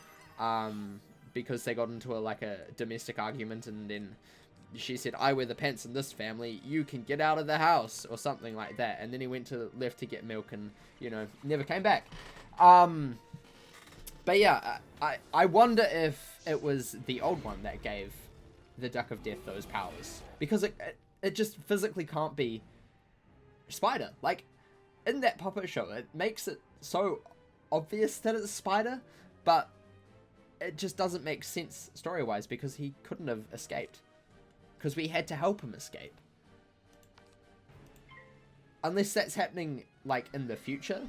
Because they got into a domestic argument, and then she said, I wear the pants in this family, you can get out of the house, or something like that. And then he went left to get milk and, you know, never came back. But yeah, I wonder if it was the old one that gave the Duck of Death those powers, because it just physically can't be Spider. Like, in that puppet show, it makes it so obvious that it's Spider, but it just doesn't make sense story-wise, because he couldn't have escaped, because we had to help him escape, unless that's happening, like, in the future,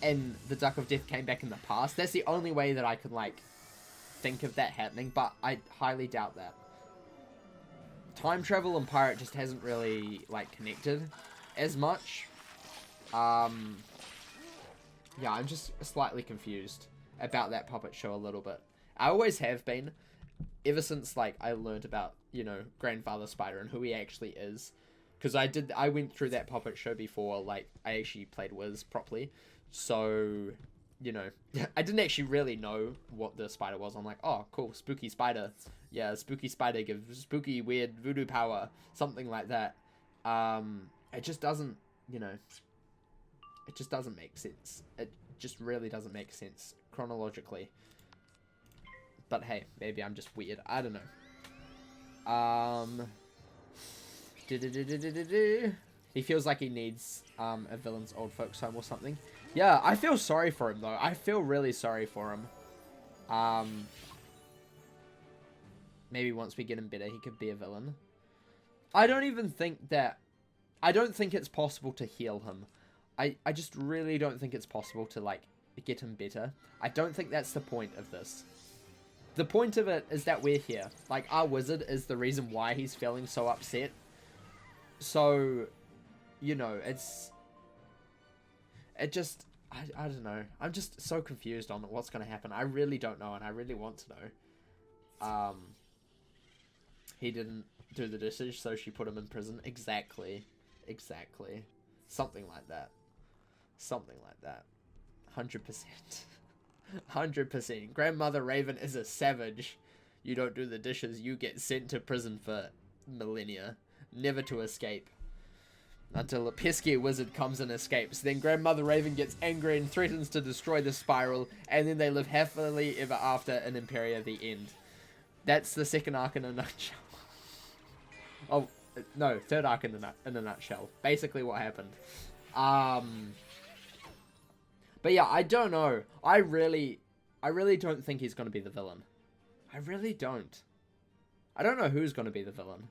and the Duck of Death came back in the past. That's the only way that I could, like, think of that happening, but I highly doubt that. Time travel and Pirate just hasn't really, like, connected as much. Yeah, I'm just slightly confused about that puppet show a little bit. I always have been, ever since, like, I learned about, you know, Grandfather Spider and who he actually is. Because I went through that puppet show before, like, I actually played Wiz properly. So, you know, I didn't actually really know what the spider was. I'm like, oh, cool, spooky spider. Yeah, spooky spider gives spooky, weird voodoo power. Something like that. It just doesn't, you know, it just doesn't make sense. It just really doesn't make sense chronologically. But hey, maybe I'm just weird. I don't know. He feels like he needs a villain's old folks home or something. Yeah, I feel sorry for him, though. I feel really sorry for him. Maybe once we get him better, he could be a villain. I don't think it's possible to heal him. I just really don't think it's possible to, like, get him better. I don't think that's the point of this. The point of it is that we're here. Like, our wizard is the reason why he's feeling so upset. So, you know, I don't know. I'm just so confused on what's going to happen. I really don't know, and I really want to know. He didn't do the decision, so she put him in prison. Exactly. Something like that. Something like that. 100%. 100%. Grandmother Raven is a savage. You don't do the dishes, you get sent to prison for millennia. Never to escape. Until a pesky wizard comes and escapes. Then Grandmother Raven gets angry and threatens to destroy the spiral, and then they live happily ever after in Imperia the end. That's the second arc in a nutshell. Oh, no, third arc in a nutshell. Basically what happened. But yeah, I don't know. I really don't think he's going to be the villain. I really don't. I don't know who's going to be the villain.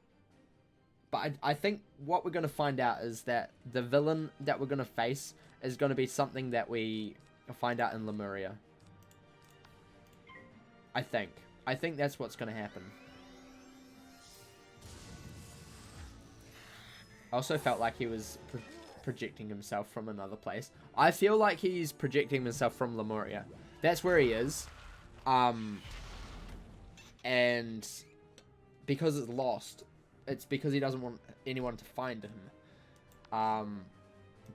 But I think what we're going to find out is that the villain that we're going to face is going to be something that we find out in Lemuria. I think. I think that's what's going to happen. I also felt like he was projecting himself from another place. I feel like he's projecting himself from Lemuria. That's where he is. And because it's lost, it's because he doesn't want anyone to find him.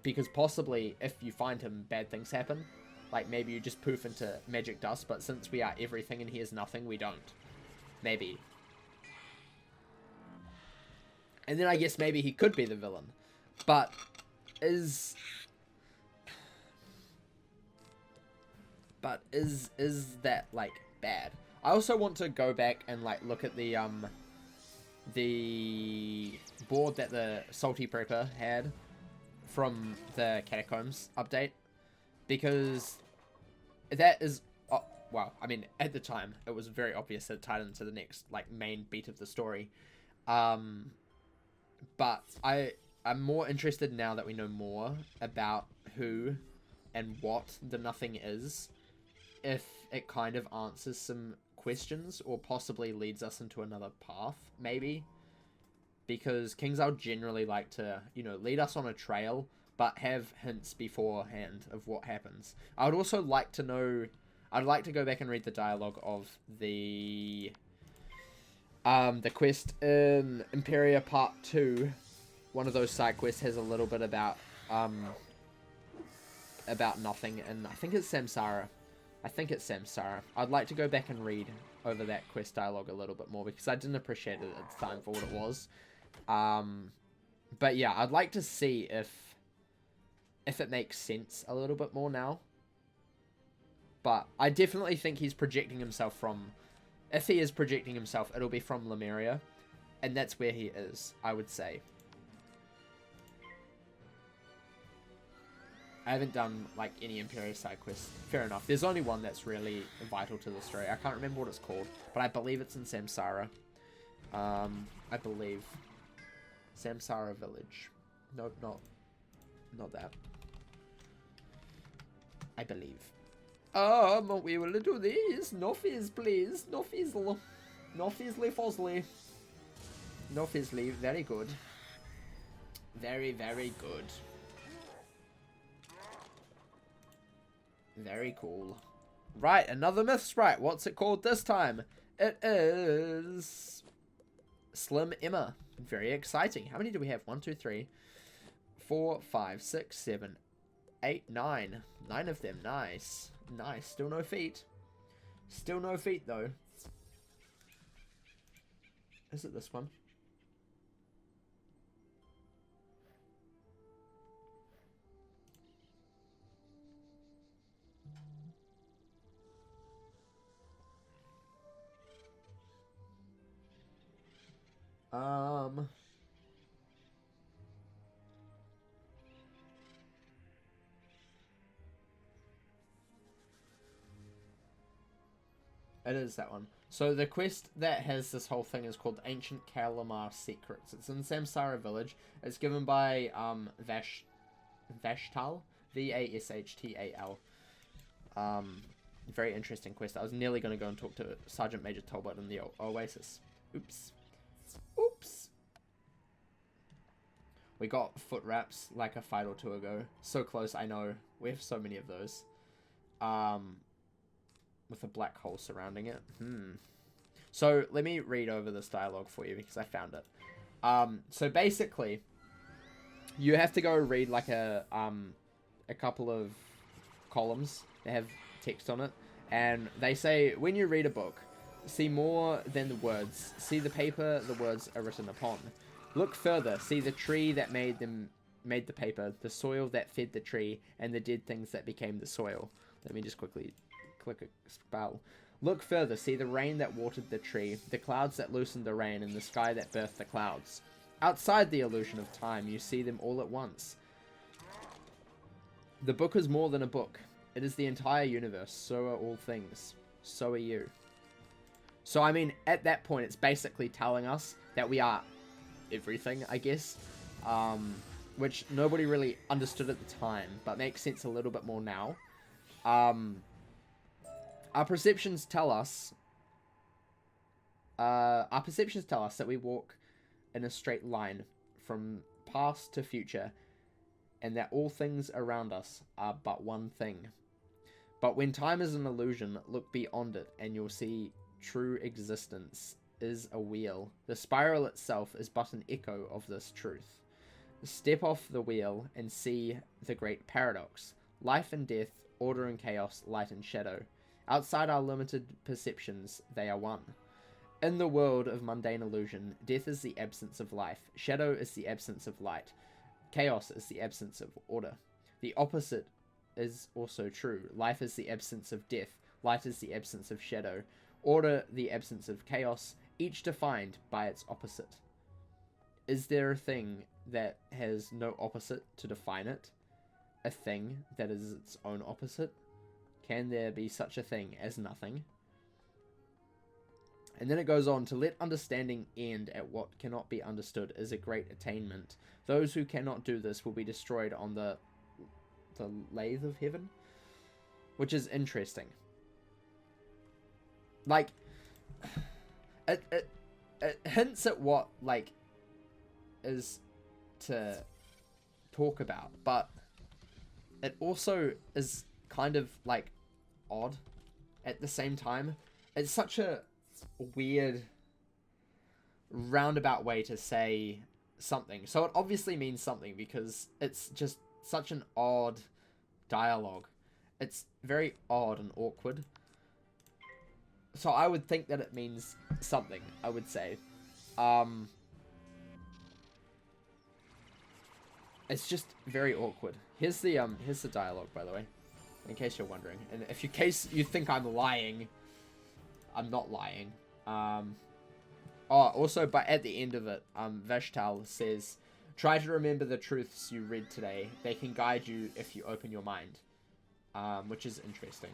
Because possibly if you find him, bad things happen. Like maybe you just poof into magic dust, but since we are everything and he is nothing, we don't. Maybe. And then I guess maybe he could be the villain. But is that like bad? I also want to go back and like look at the board that the Salty Prepper had from the Catacombs update, because that is well, I mean at the time it was very obvious that it tied into the next like main beat of the story, but I'm more interested now that we know more about who and what the Nothing is, if it kind of answers some questions or possibly leads us into another path, maybe. Because KingsIsle generally like to, you know, lead us on a trail, but have hints beforehand of what happens. I would also like to know, I'd like to go back and read the dialogue of the quest in Imperia Part 2. One of those side quests has a little bit about Nothing, and I think it's Samsara. I'd like to go back and read over that quest dialogue a little bit more, because I didn't appreciate it at the time for what it was. But yeah, I'd like to see if it makes sense a little bit more now. But I definitely think he's projecting himself from... If he is projecting himself, it'll be from Lemuria. And that's where he is, I would say. I haven't done, like, any Imperia side quests. Fair enough. There's only one that's really vital to the story. I can't remember what it's called, but I believe it's in Samsara. I believe. Samsara Village. No, not that. I believe. We will do this. No fizz, please. No fizzle. No fizzly fozzly. No fizzly. Very good. Very, very good. Very cool. Right, another myth sprite. What's it called this time? It is Slim Emma. Very exciting. How many do we have? 1, 2, 3, 4, 5, 6, 7, 8, 9. 9 of them. Nice. Nice. Still no feet. Still no feet, though. Is it this one? It is that one. So the quest that has this whole thing is called Ancient Kalamar Secrets. It's in Samsara Village. It's given by Vashtal, Vashtal. Very interesting quest. I was nearly going to go and talk to Sergeant Major Talbot in the Oasis. Oops. Oops. We got foot wraps like a fight or two ago. So close, I know. We have so many of those. With a black hole surrounding it. So let me read over this dialogue for you because I found it. So basically, You have to go read like a couple of columns that have text on it, and they say when you read a book, see more than the words, see the paper the words are written upon. Look further, see the tree that made the paper, the soil that fed the tree, and the dead things that became the soil. Let me just quickly click a spell. Look further, see the rain that watered the tree, the clouds that loosened the rain, and the sky that birthed the clouds. Outside the illusion of time, you see them all at once. The book is more than a book. It is the entire universe. So are all things. So are you. So, I mean, at that point, it's basically telling us that we are everything, I guess. Which nobody really understood at the time, but makes sense a little bit more now. Our perceptions tell us that we walk in a straight line from past to future, and that all things around us are but one thing. But when time is an illusion, look beyond it, and you'll see true existence is a wheel. The spiral itself is but an echo of this truth. Step off the wheel and see the great paradox. Life and death, order and chaos, light and shadow. Outside our limited perceptions, they are one. In the world of mundane illusion, death is the absence of life, shadow is the absence of light, chaos is the absence of order. The opposite is also true. Life is the absence of death, light is the absence of shadow, order the absence of chaos, each defined by its opposite. Is there a thing that has no opposite to define it? A thing that is its own opposite? Can there be such a thing as nothing? And then it goes on to let understanding end at what cannot be understood is a great attainment. Those who cannot do this will be destroyed on the lathe of heaven, which is interesting. Like, it hints at what like is to talk about, but it also is kind of like odd at the same time. It's such a weird roundabout way to say something. So it obviously means something because it's just such an odd dialogue. It's very odd and awkward. So I would think that it means something, I would say. It's just very awkward. Here's the dialogue, by the way, in case you're wondering. And if in case you think I'm lying, I'm not lying. Also, but at the end of it, Vashtal says, try to remember the truths you read today. They can guide you if you open your mind. Which is interesting.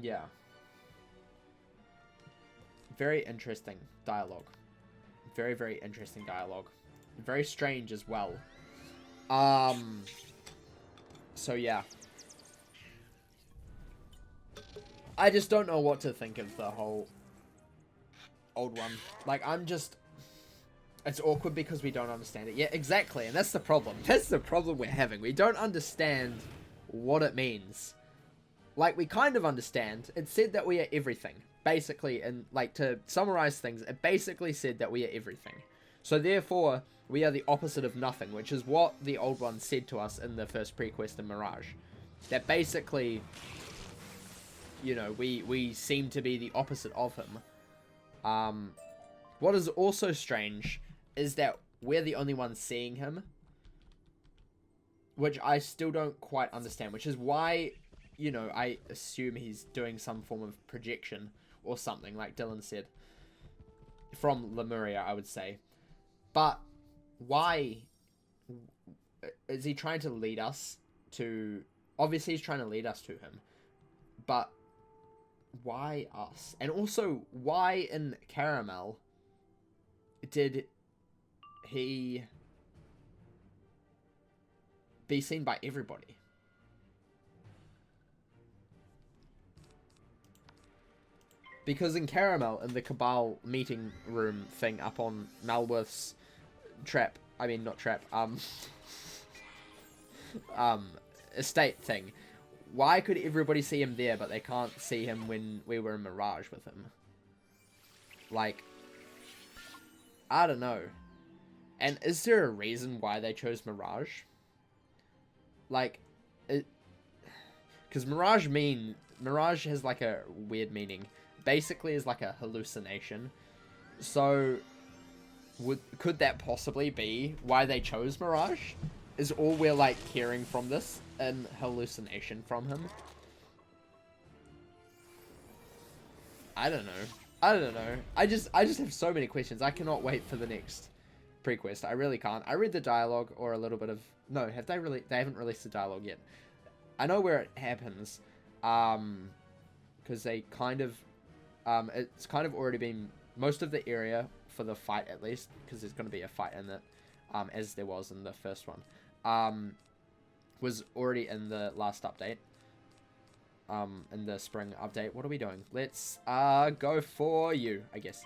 Yeah. Very interesting dialogue. Very, very interesting dialogue. Very strange as well. So yeah. I just don't know what to think of the whole old one. Like, it's awkward because we don't understand it. Yeah, exactly. And that's the problem. That's the problem we're having. We don't understand what it means. Like, we kind of understand. It said that we are everything. Basically, and like, to summarize things, it basically said that we are everything. So therefore, we are the opposite of nothing, which is what the old one said to us in the first prequest in Mirage. That basically, you know, we seem to be the opposite of him. What is also strange is that we're the only ones seeing him, which I still don't quite understand, which is why, you know, I assume he's doing some form of projection or something, like Dylan said, from Lemuria, I would say. But why is he trying to lead us to... Obviously, he's trying to lead us to him, but why us? And also, why in Caramel did he be seen by everybody? Because in Caramel, in the Cabal meeting room thing up on Malworth's estate thing. Why could everybody see him there, but they can't see him when we were in Mirage with him? Like, I don't know. And is there a reason why they chose Mirage? Like, because Mirage has like a weird meaning. Basically, is like a hallucination. So, could that possibly be why they chose Mirage? Is all we're like hearing from this an hallucination from him? I don't know. I just have so many questions. I cannot wait for the next prequest. I really can't. I read the dialogue or a little bit of... No, have they really... They haven't released the dialogue yet. I know where it happens. Because they kind of... it's kind of already been... Most of the area, for the fight at least, because there's going to be a fight in it, as there was in the first one, was already in the last update. In the spring update. What are we doing? Let's go for you, I guess.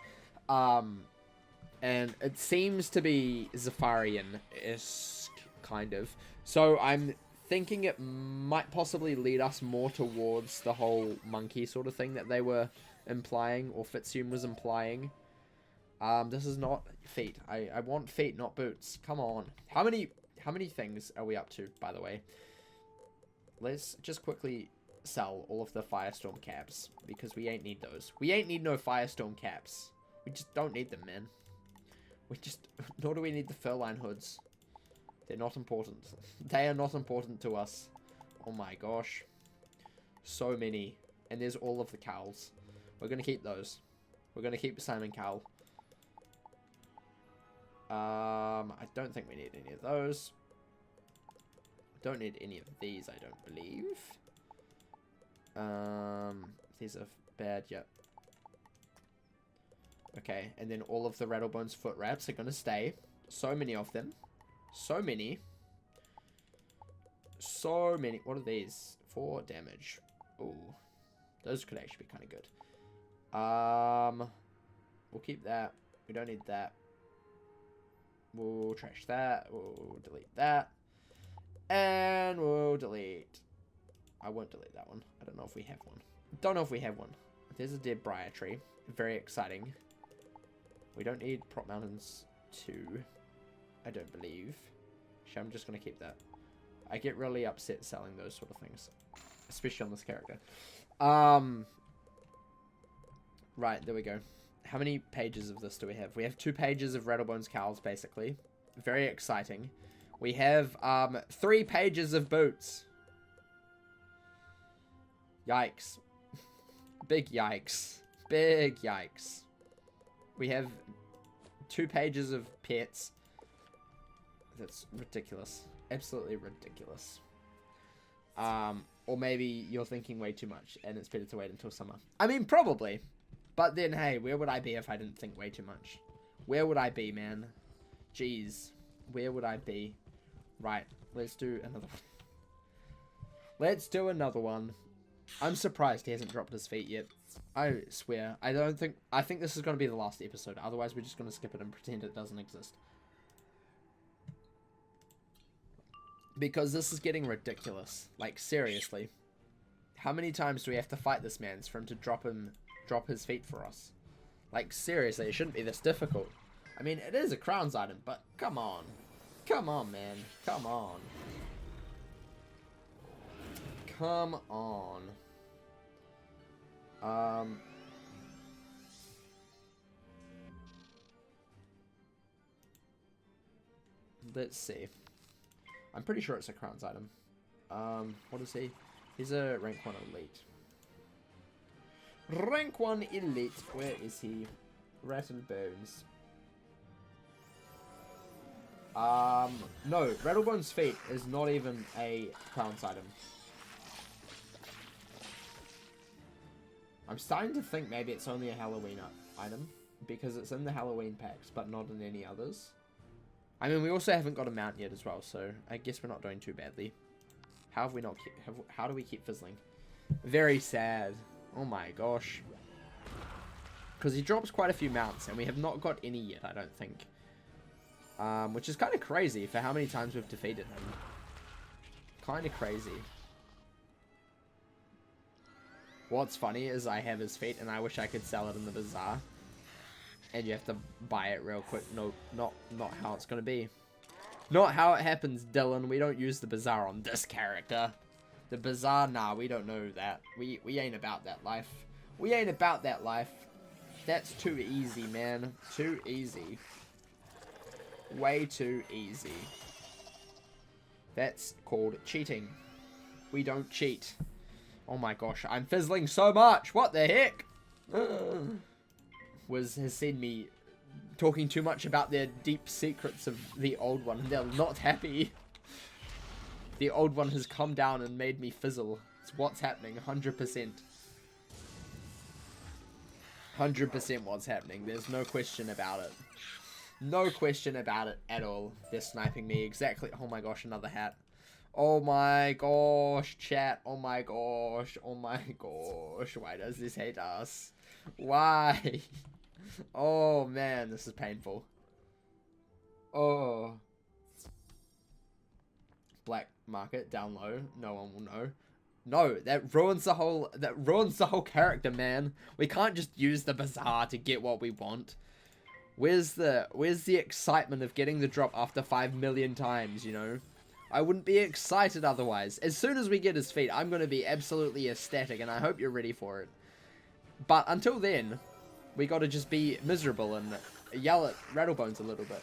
And it seems to be Zafarian-esque, kind of. So I'm thinking it might possibly lead us more towards the whole monkey sort of thing that they were implying, or Fitzhugh was implying. This is not feet. I want feet, not boots. Come on. How many things are we up to, by the way? Let's just quickly sell all of the Firestorm caps, because we ain't need those. We ain't need no Firestorm caps. We just don't need them, man. Nor do we need the fur-lined hoods. They're not important. They are not important to us. Oh my gosh. So many. And there's all of the cowls. We're gonna keep those. We're gonna keep Simon Cowl. I don't think we need any of those. Don't need any of these, I don't believe. These are bad, yep. Okay, and then all of the Rattlebones foot wraps are gonna stay. So many of them. So many. So many. What are these? 4 damage. Ooh. Those could actually be kind of good. We'll keep that. We don't need that. We'll trash that. We'll delete that. And we'll delete... I won't delete that one. I don't know if we have one. Don't know if we have one. There's a dead briar tree. Very exciting. We don't need Prop Mountains 2. I don't believe. Actually, I'm just going to keep that. I get really upset selling those sort of things. Especially on this character. Right, there we go. How many pages of this do we have? We have 2 pages of Rattlebones cowls, basically. Very exciting. We have 3 pages of boots. Yikes. Big yikes. Big yikes. We have 2 pages of pets. That's ridiculous. Absolutely ridiculous. Or maybe you're thinking way too much and it's better to wait until summer. I mean, probably. But then, hey, where would I be if I didn't think way too much? Where would I be, man? Jeez. Where would I be? Right. Let's do another one. Let's do another one. I'm surprised he hasn't dropped his feet yet. I swear. I think this is going to be the last episode. Otherwise, we're just going to skip it and pretend it doesn't exist. Because this is getting ridiculous. Like, seriously. How many times do we have to fight this man for him to drop his feet for us? Like, seriously, it shouldn't be this difficult. I mean, it is a crowns item, but come on. Come on, man. Come on. Come on. Let's see. I'm pretty sure it's a crowns item. What is he? He's a rank 1 elite. Rank 1 elite. Where is he? Rattlebones. No, Rattlebones' feet is not even a crowns item. I'm starting to think maybe it's only a Halloween item, because it's in the Halloween packs, but not in any others. I mean, we also haven't got a mount yet as well, so I guess we're not doing too badly. How have we not how do we keep fizzling? Very sad. Oh my gosh. Because he drops quite a few mounts, and we have not got any yet, I don't think. Which is kind of crazy for how many times we've defeated him. Kind of crazy. What's funny is I have his feet and I wish I could sell it in the bazaar. And you have to buy it real quick. No, not how it's gonna be. Not how it happens, Dylan. We don't use the bazaar on this character. The bazaar, nah, we don't know that. We ain't about that life. We ain't about that life. That's too easy, man. Too easy. Way too easy. That's called cheating. We don't cheat. Oh my gosh, I'm fizzling so much. What the heck? Has seen me talking too much about their deep secrets of the old one, and they're not happy. The old one has come down and made me fizzle. It's what's happening, 100%. 100% what's happening. There's no question about it. No question about it at all. They're sniping me exactly. Oh my gosh, another hat. Oh my gosh, chat. Oh my gosh. Oh my gosh. Why does this hate us? Why? Oh man, this is painful. Oh. Black market down low. No one will know. No, that ruins the whole character, man. We can't just use the bazaar to get what we want. Where's the excitement of getting the drop after 5 million times, you know? I wouldn't be excited otherwise. As soon as we get his feet, I'm going to be absolutely ecstatic, and I hope you're ready for it. But until then, we got to just be miserable and yell at Rattlebones a little bit.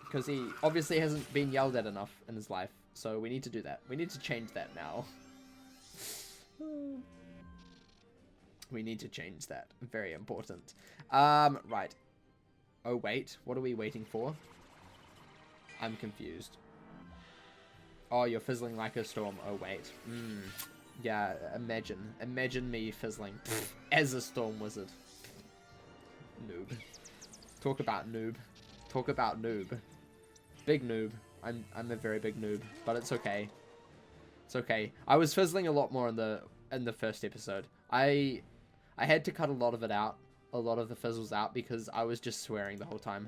Because he obviously hasn't been yelled at enough in his life. So we need to do that. We need to change that now. We need to change that. Very important. Right. Oh, wait. What are we waiting for? I'm confused. Oh, you're fizzling like a storm. Oh, wait. Yeah, imagine. Imagine me fizzling as a storm wizard. Noob. Talk about noob. Talk about noob. Big noob. I'm a very big noob, but it's okay. It's okay. I was fizzling a lot more in the first episode. I had to cut a lot of it out, a lot of the fizzles out, because I was just swearing the whole time.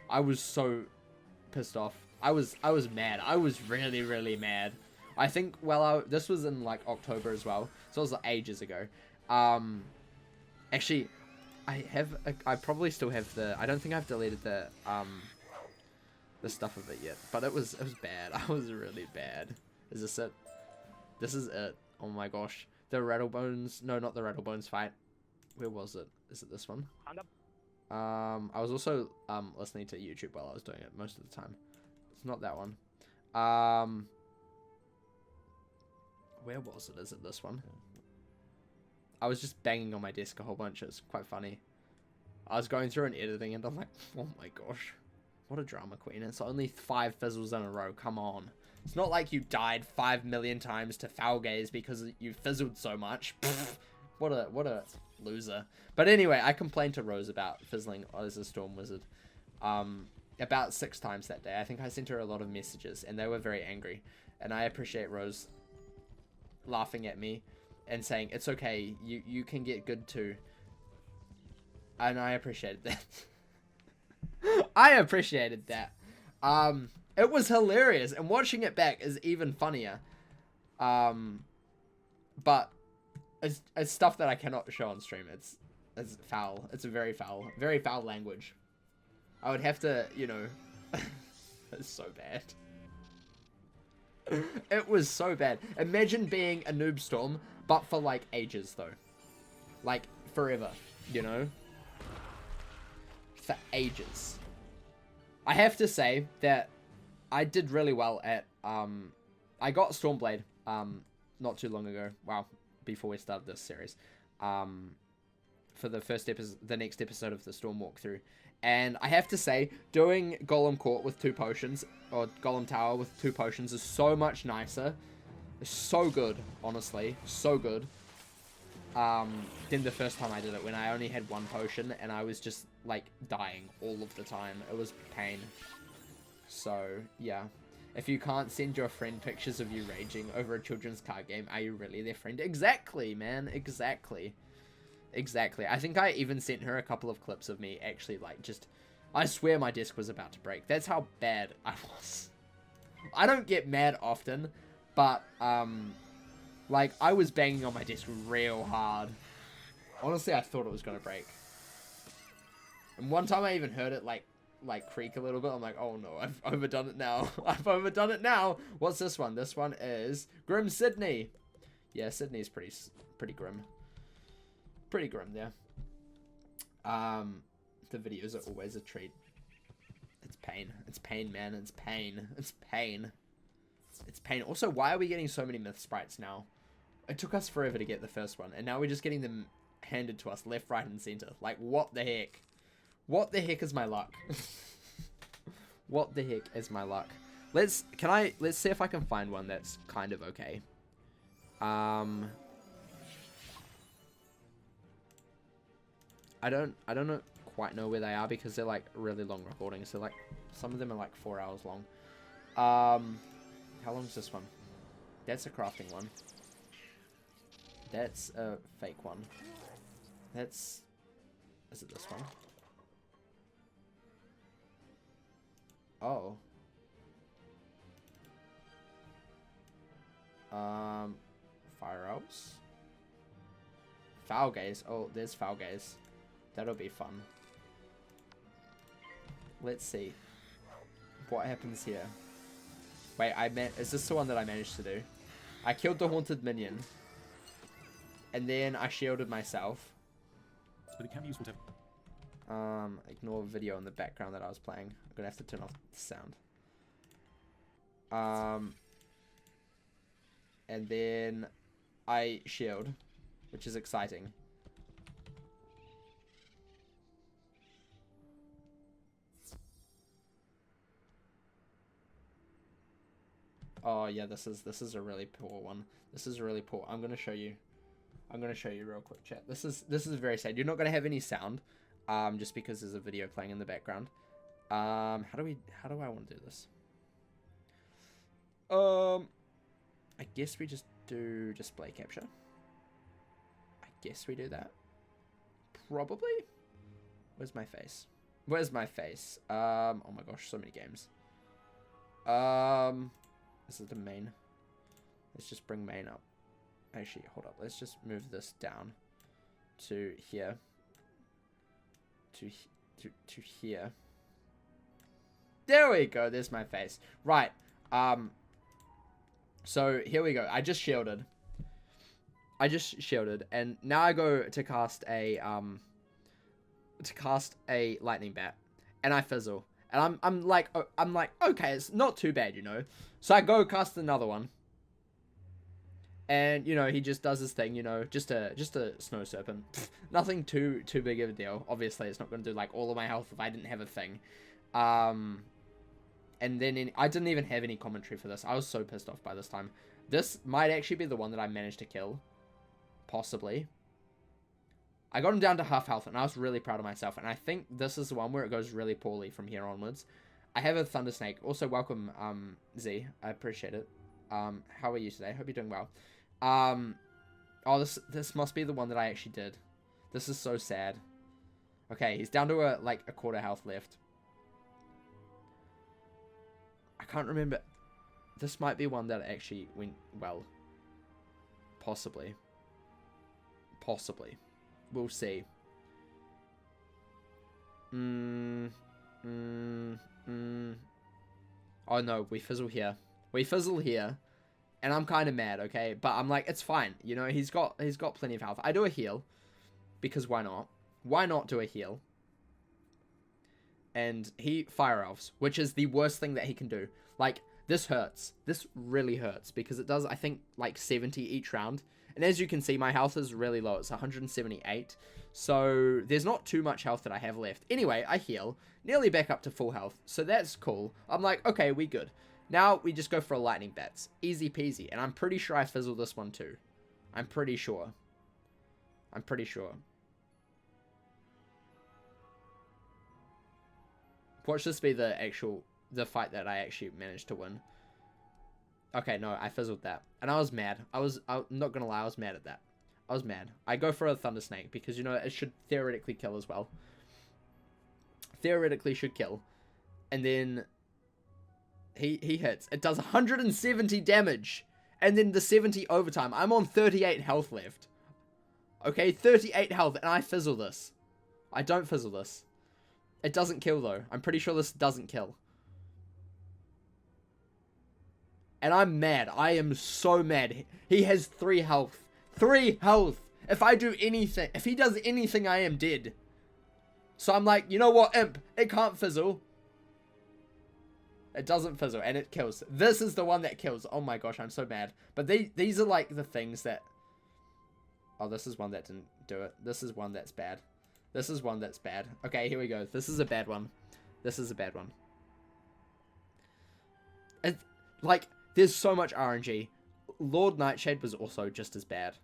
I was so pissed off. I was mad. I was really, really mad. I think, well, this was in like October as well, so it was like ages ago. Actually, I probably still have I don't think I've deleted the stuff of it yet, but it was bad. I was really bad. Is this it? This is it. Oh my gosh. The Rattlebones, no, not the Rattlebones fight. Where was it? Is it this one? I was also listening to YouTube while I was doing it most of the time. It's not that one. Where was it? Is it this one? I was just banging on my desk a whole bunch. It's quite funny. I was going through and editing and I'm like, oh my gosh. What a drama queen. It's only 5 fizzles in a row. Come on. It's not like you died 5 million times to foul gaze because you fizzled so much. What a loser. But anyway, I complained to Rose about fizzling as a storm wizard. About 6 times that day. I think I sent her a lot of messages and they were very angry. And I appreciate Rose laughing at me and saying, it's okay, you can get good too. And I appreciated that. I appreciated that. It was hilarious, and watching it back is even funnier. But it's stuff that I cannot show on stream. It's foul. It's a very foul language. I would have to, you know, it's so bad. It was so bad. Imagine being a noob storm, but for like ages though. Like forever, you know? For ages. I have to say that I did really well at, I got Stormblade, not too long ago. Wow, before we started this series. For the the next episode of the Storm walkthrough. And I have to say, doing Golem Court with 2 potions, or Golem Tower with 2 potions is so much nicer. It's so good, honestly. So good. Than the first time I did it, when I only had 1 potion, and I was just, like, dying all of the time. It was pain. So, yeah. If you can't send your friend pictures of you raging over a children's card game, are you really their friend? Exactly, man. Exactly. Exactly. I think I even sent her a couple of clips of me actually, like, just... I swear my disc was about to break. That's how bad I was. I don't get mad often, But, like, I was banging on my desk real hard. Honestly, I thought it was going to break. And one time I even heard it, like creak a little bit. I'm like, oh no, I've overdone it now. I've overdone it now. What's this one? This one is Grim Sydney. Yeah, Sydney's pretty grim. Pretty grim there. The videos are always a treat. It's pain. It's pain, man. It's pain. It's pain. It's pain. Also, why are we getting so many myth sprites now? It took us forever to get the first one, and now we're just getting them handed to us left, right, and center. Like, what the heck? What the heck is my luck? What the heck is my luck? Let's see if I can find one that's kind of okay. I don't quite know where they are because they're like really long recordings. So like some of them are like 4 hours long. How long is this one? That's a crafting one. That's a fake one. Is it this one? Oh. Fire elves. Foul gaze. Oh, there's foul gaze. That'll be fun. Let's see. What happens here? Wait, is this the one that I managed to do? I killed the haunted minion. And then I shielded myself. But it can be useful to... Ignore video in the background that I was playing. I'm gonna have to turn off the sound. And then I shield, which is exciting. Oh yeah, this is a really poor one. This is really poor. I'm gonna show you real quick, chat. This is very sad. You're not gonna have any sound. Just because there's a video playing in the background. How do I want to do this? I guess we just do display capture. I guess we do that. Probably. Where's my face? Where's my face? Oh my gosh, so many games. This is the main. Let's just bring main up. Actually, hold up. Let's just move this down to here. To here. There we go. There's my face. Right. So here we go. I just shielded, and now I go to cast a lightning bat, and I fizzle, and I'm like, okay, it's not too bad, you know. So I go cast another one, and you know he just does his thing, you know, just a snow serpent. Pfft, nothing too big of a deal. Obviously, it's not going to do like all of my health if I didn't have a thing. And then I didn't even have any commentary for this. I was so pissed off by this time. This might actually be the one that I managed to kill. Possibly. I got him down to half health, and I was really proud of myself. And I think this is the one where it goes really poorly from here onwards. I have a thunder snake. Also, welcome, Z. I appreciate it. How are you today? Hope you're doing well. Oh, this must be the one that I actually did. This is so sad. Okay, he's down to a quarter health left. I can't remember. This might be one that actually went well. Possibly. Possibly. We'll see. Oh no, we fizzle here. We fizzle here. And I'm kind of mad, okay? But I'm like, it's fine. You know, he's got plenty of health. I do a heal. Because why not? Why not do a heal? And he fire elves, which is the worst thing that he can do. Like, this hurts. This really hurts because it does, I think, like 70 each round. And as you can see, my health is really low. It's 178. So there's not too much health that I have left. Anyway, I heal. Nearly back up to full health. So that's cool. I'm like, okay, we good. Now we just go for a lightning bats. Easy peasy. And I'm pretty sure I fizzled this one too. I'm pretty sure. I'm pretty sure. Watch this be the fight that I actually managed to win. Okay, no, I fizzled that. And I was mad. I'm not gonna lie, I was mad at that. I was mad. I go for a thunder snake because, you know, it should theoretically kill as well. Theoretically should kill. And then he hits. It does 170 damage. And then the 70 overtime. I'm on 38 health left. Okay, 38 health, and I fizzle this. I don't fizzle this. It doesn't kill, though. I'm pretty sure this doesn't kill. And I'm mad. I am so mad. He has 3 health. 3 health! If I do anything, if he does anything, I am dead. So I'm like, you know what, Imp? It can't fizzle. It doesn't fizzle, and it kills. This is the one that kills. Oh my gosh, I'm so mad. But these are like the things that... Oh, this is one that didn't do it. This is one that's bad. This is one that's bad. Okay, here we go. This is a bad one. This is a bad one. It's, like, there's so much RNG. Lord Nightshade was also just as bad.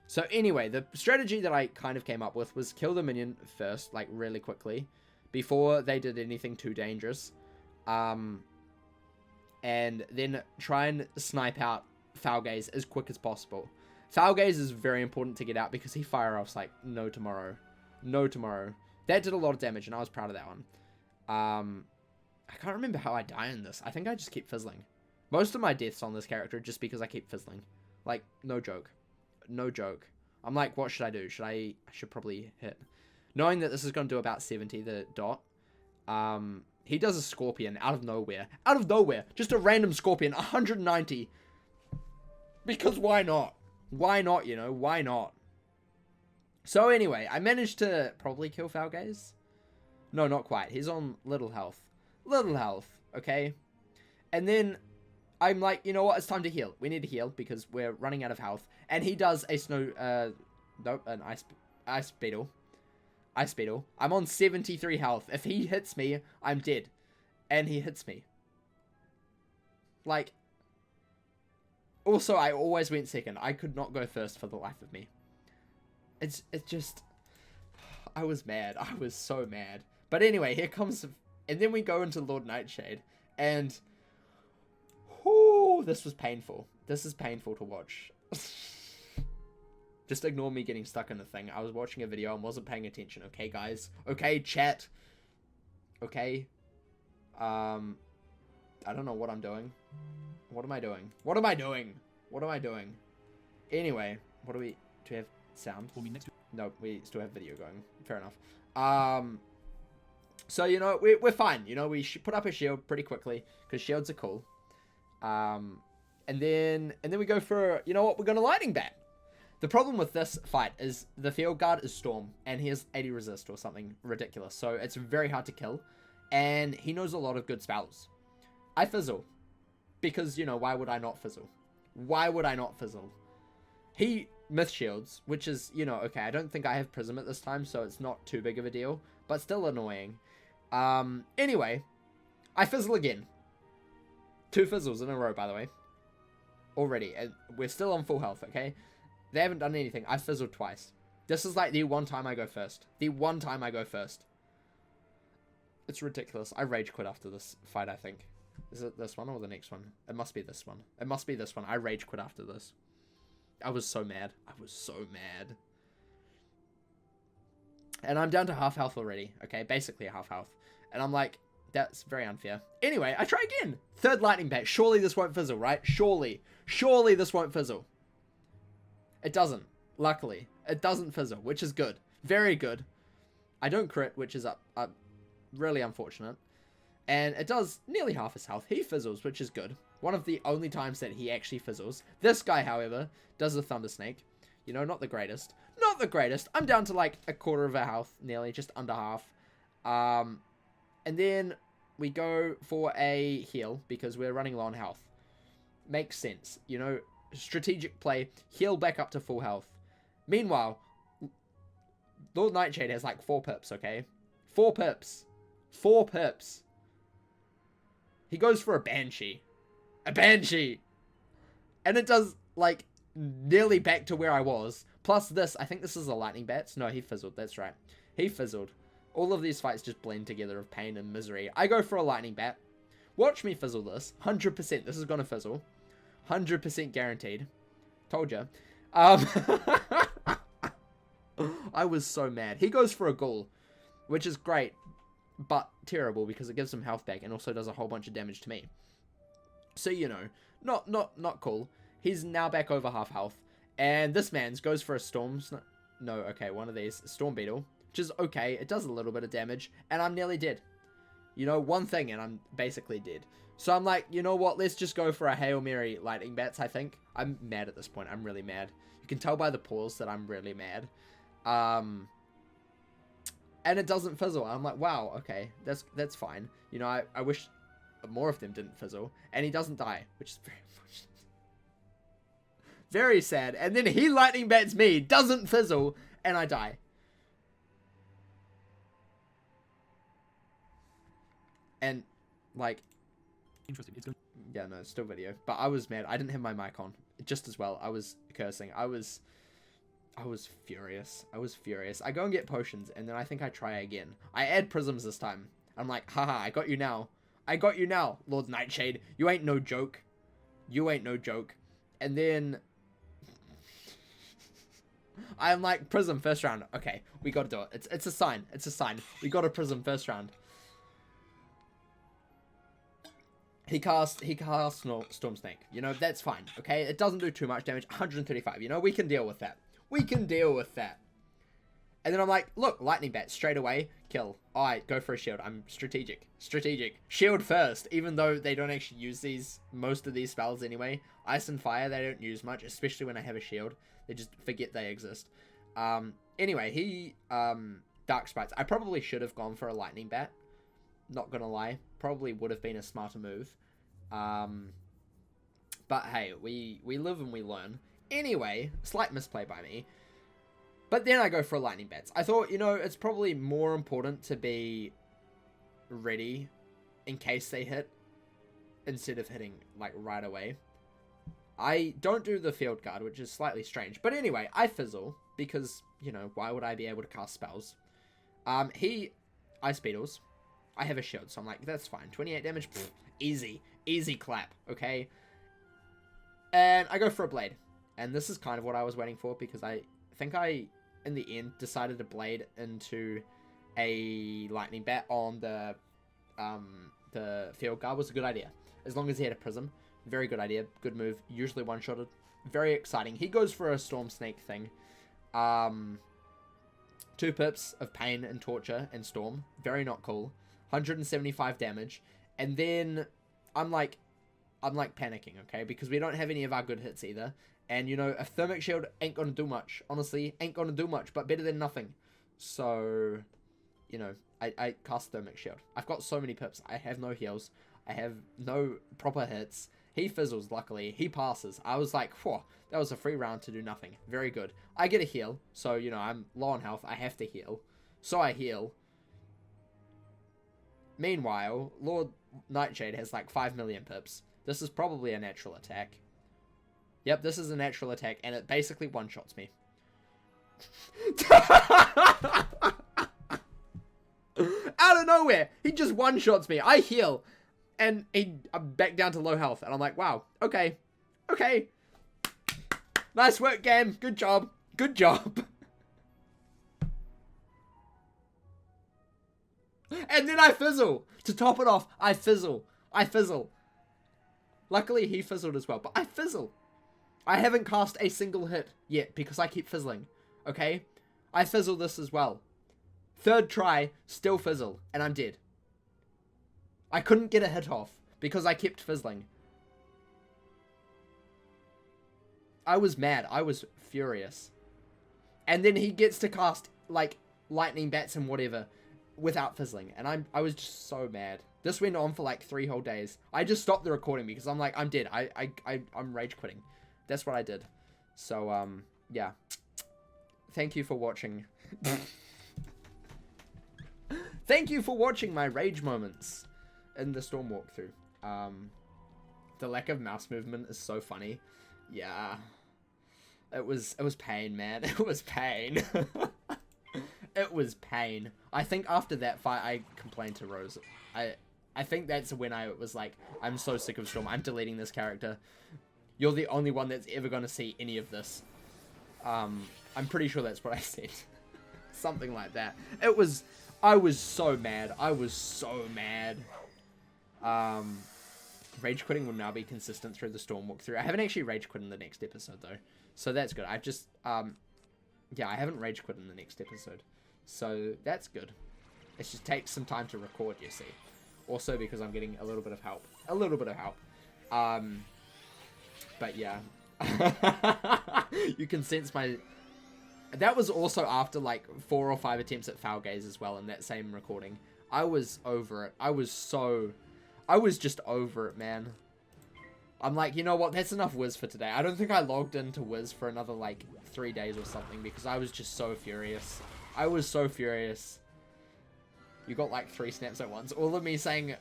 So anyway, the strategy that I kind of came up with was kill the minion first, like, really quickly, before they did anything too dangerous. And then try and snipe out Foul Gaze as quick as possible. Foul Gaze is very important to get out because he fire-offs like no tomorrow. No tomorrow. That did a lot of damage, and I was proud of that one. I can't remember how I die in this. I think I just keep fizzling. Most of my deaths on this character just because I keep fizzling. Like, no joke. No joke. I'm like, what should I do? I should probably hit. Knowing that this is going to do about 70, the dot. He does a scorpion out of nowhere. Out of nowhere. Just a random scorpion. 190. Because why not? Why not, you know? Why not? So anyway, I managed to probably kill Foul Gaze. No, not quite. He's on little health. Little health, okay? And then I'm like, you know what? It's time to heal. We need to heal because we're running out of health. And he does a an ice beetle. Ice beetle. I'm on 73 health. If he hits me, I'm dead. And he hits me. Like... Also, I always went second. I could not go first for the life of me. It's just... I was mad. I was so mad. But anyway, here comes... And then we go into Lord Nightshade. And... Whoo, this was painful. This is painful to watch. Just ignore me getting stuck in the thing. I was watching a video and wasn't paying attention. Okay, guys? Okay, chat? Okay? I don't know what I'm doing. What am I doing? What am I doing? What am I doing? Anyway, what do we... Do we have sound? We'll be next to... No, we still have video going. Fair enough. So, you know, we're fine. You know, we should put up a shield pretty quickly. Because shields are cool. And then we go for... You know what? We're going to lightning bat. The problem with this fight is the field guard is Storm. And he has 80 resist or something ridiculous. So, it's very hard to kill. And he knows a lot of good spells. I fizzle. Because, you know, why would I not fizzle? Why would I not fizzle? He myth shields, which is, you know, okay, I don't think I have Prism at this time, so it's not too big of a deal, but still annoying. Anyway, I fizzle again. 2 fizzles in a row, by the way. Already, and we're still on full health, okay? They haven't done anything. I fizzled twice. This is like the one time I go first. The one time I go first. It's ridiculous. I rage quit after this fight, I think. Is it this one or the next one? It must be this one. It must be this one. I rage quit after this. I was so mad. I was so mad. And I'm down to half health already. Okay, basically half health. And I'm like, that's very unfair. Anyway, I try again. 3rd lightning bat. Surely this won't fizzle, right? Surely. Surely this won't fizzle. It doesn't. Luckily. It doesn't fizzle, which is good. Very good. I don't crit, which is really unfortunate. And it does nearly half his health. He fizzles, which is good. One of the only times that he actually fizzles. This guy, however, does a Thunder Snake. You know, not the greatest. Not the greatest. I'm down to like a quarter of our health, nearly, just under half. And then we go for a heal because we're running low on health. Makes sense. You know, strategic play. Heal back up to full health. Meanwhile, Lord Nightshade has like 4 pips, okay? 4 pips. 4 pips. He goes for a Banshee. A Banshee! And it does, like, nearly back to where I was. Plus this, I think this is a lightning bat. No, he fizzled, that's right. He fizzled. All of these fights just blend together of pain and misery. I go for a lightning bat. Watch me fizzle this. 100%. This is gonna fizzle. 100% guaranteed. Told ya. I was so mad. He goes for a ghoul, which is great. But terrible because it gives him health back and also does a whole bunch of damage to me. So, you know, not cool. He's now back over half health. And this man's goes for a storm... No, okay, one of these. Storm Beetle. Which is okay. It does a little bit of damage. And I'm nearly dead. You know, one thing and I'm basically dead. So I'm like, you know what? Let's just go for a Hail Mary lightning bats, I think. I'm mad at this point. I'm really mad. You can tell by the pause that I'm really mad. And it doesn't fizzle. I'm like, wow, okay. That's fine. You know, I wish more of them didn't fizzle. And he doesn't die, which is very unfortunate. Very sad. And then he lightning bats me, doesn't fizzle, and I die. And, like... Interesting. It's going Yeah, no, it's still video. But I was mad. I didn't have my mic on. Just as well. I was cursing. I was furious. I was furious. I go and get potions, and then I think I try again. I add prisms this time. I'm like, haha, I got you now. I got you now, Lord Nightshade. You ain't no joke. You ain't no joke. And then... I'm like, prism first round. Okay, we gotta do it. It's a sign. It's a sign. We got a prism first round. He cast Storm Snake. You know, that's fine, okay? It doesn't do too much damage. 135. You know, we can deal with that. We can deal with that. And then I'm like, look, lightning bat straight away. Kill. Alright, go for a shield. I'm strategic. Strategic. Shield first, even though they don't actually use most of these spells anyway. Ice and fire, they don't use much, especially when I have a shield. They just forget they exist. Anyway, he, Dark Sprites. I probably should have gone for a lightning bat. Not gonna lie. Probably would have been a smarter move. But hey, we live and we learn. Anyway, slight misplay by me. But then I go for a lightning bats. I thought, you know, it's probably more important to be ready in case they hit instead of hitting, like, right away. I don't do the field guard, which is slightly strange. But anyway, I fizzle because, you know, why would I be able to cast spells? He Ice Beetles. I have a shield, so I'm like, that's fine. 28 damage, pfft, easy. Easy clap, okay? And I go for a blade. And this is kind of what I was waiting for, because I think I, in the end, decided to blade into a lightning bat on the field guard was a good idea. As long as he had a prism. Very good idea. Good move. Usually one-shotted. Very exciting. He goes for a Storm Snake thing. 2 pips of pain and torture and storm. Very not cool. 175 damage. And then I'm like panicking, okay? Because we don't have any of our good hits either. And, you know, a Thermic Shield ain't gonna do much. Honestly, ain't gonna do much, but better than nothing. So, you know, I cast Thermic Shield. I've got so many pips. I have no heals. I have no proper hits. He fizzles, luckily. He passes. I was like, whew, that was a free round to do nothing. Very good. I get a heal. So, you know, I'm low on health. I have to heal. So I heal. Meanwhile, Lord Nightshade has like 5 million pips. This is probably a natural attack. Yep, this is a natural attack, and it basically one-shots me. Out of nowhere, he just one-shots me. I heal, and I'm back down to low health, and I'm like, wow, okay, okay. Nice work, game. Good job. Good job. And then I fizzle. To top it off, I fizzle. I fizzle. Luckily, he fizzled as well, but I fizzle. I haven't cast a single hit yet because I keep fizzling. Okay? I fizzle this as well. 3rd try, still fizzle, and I'm dead. I couldn't get a hit off because I kept fizzling. I was mad. I was furious. And then he gets to cast, like, lightning bats and whatever without fizzling. And I was just so mad. This went on for like 3 whole days. I just stopped the recording because I'm like, I'm dead. I'm rage quitting. That's what I did. So, yeah. Thank you for watching. Thank you for watching my rage moments in the storm walkthrough. The lack of mouse movement is so funny. Yeah. It was pain, man. It was pain. It was pain. I think after that fight, I complained to Rose. I think that's when I was like, I'm so sick of Storm. I'm deleting this character. You're the only one that's ever going to see any of this. I'm pretty sure that's what I said. Something like that. I was so mad. I was so mad. Rage quitting will now be consistent through the Storm walkthrough. I haven't actually rage quit in the next episode though, so that's good. I've just yeah, I haven't rage quit in the next episode, so that's good. It just takes some time to record, you see. Also because I'm getting a little bit of help. But yeah. You can sense my... That was also after like 4 or 5 attempts at foul gaze as well in that same recording. I was over it. I was just over it, man. I'm like, you know what? That's enough Wiz for today. I don't think I logged into Wiz for another like 3 days or something because I was just so furious. I was so furious. You got like 3 snaps at once. All of me saying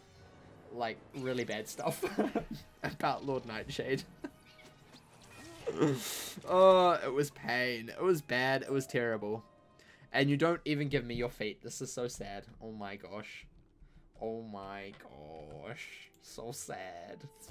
like really bad stuff about Lord Nightshade. Oh, it was pain. It was bad. It was terrible. And you don't even give me your feet. This is so sad. Oh my gosh. Oh my gosh. So sad.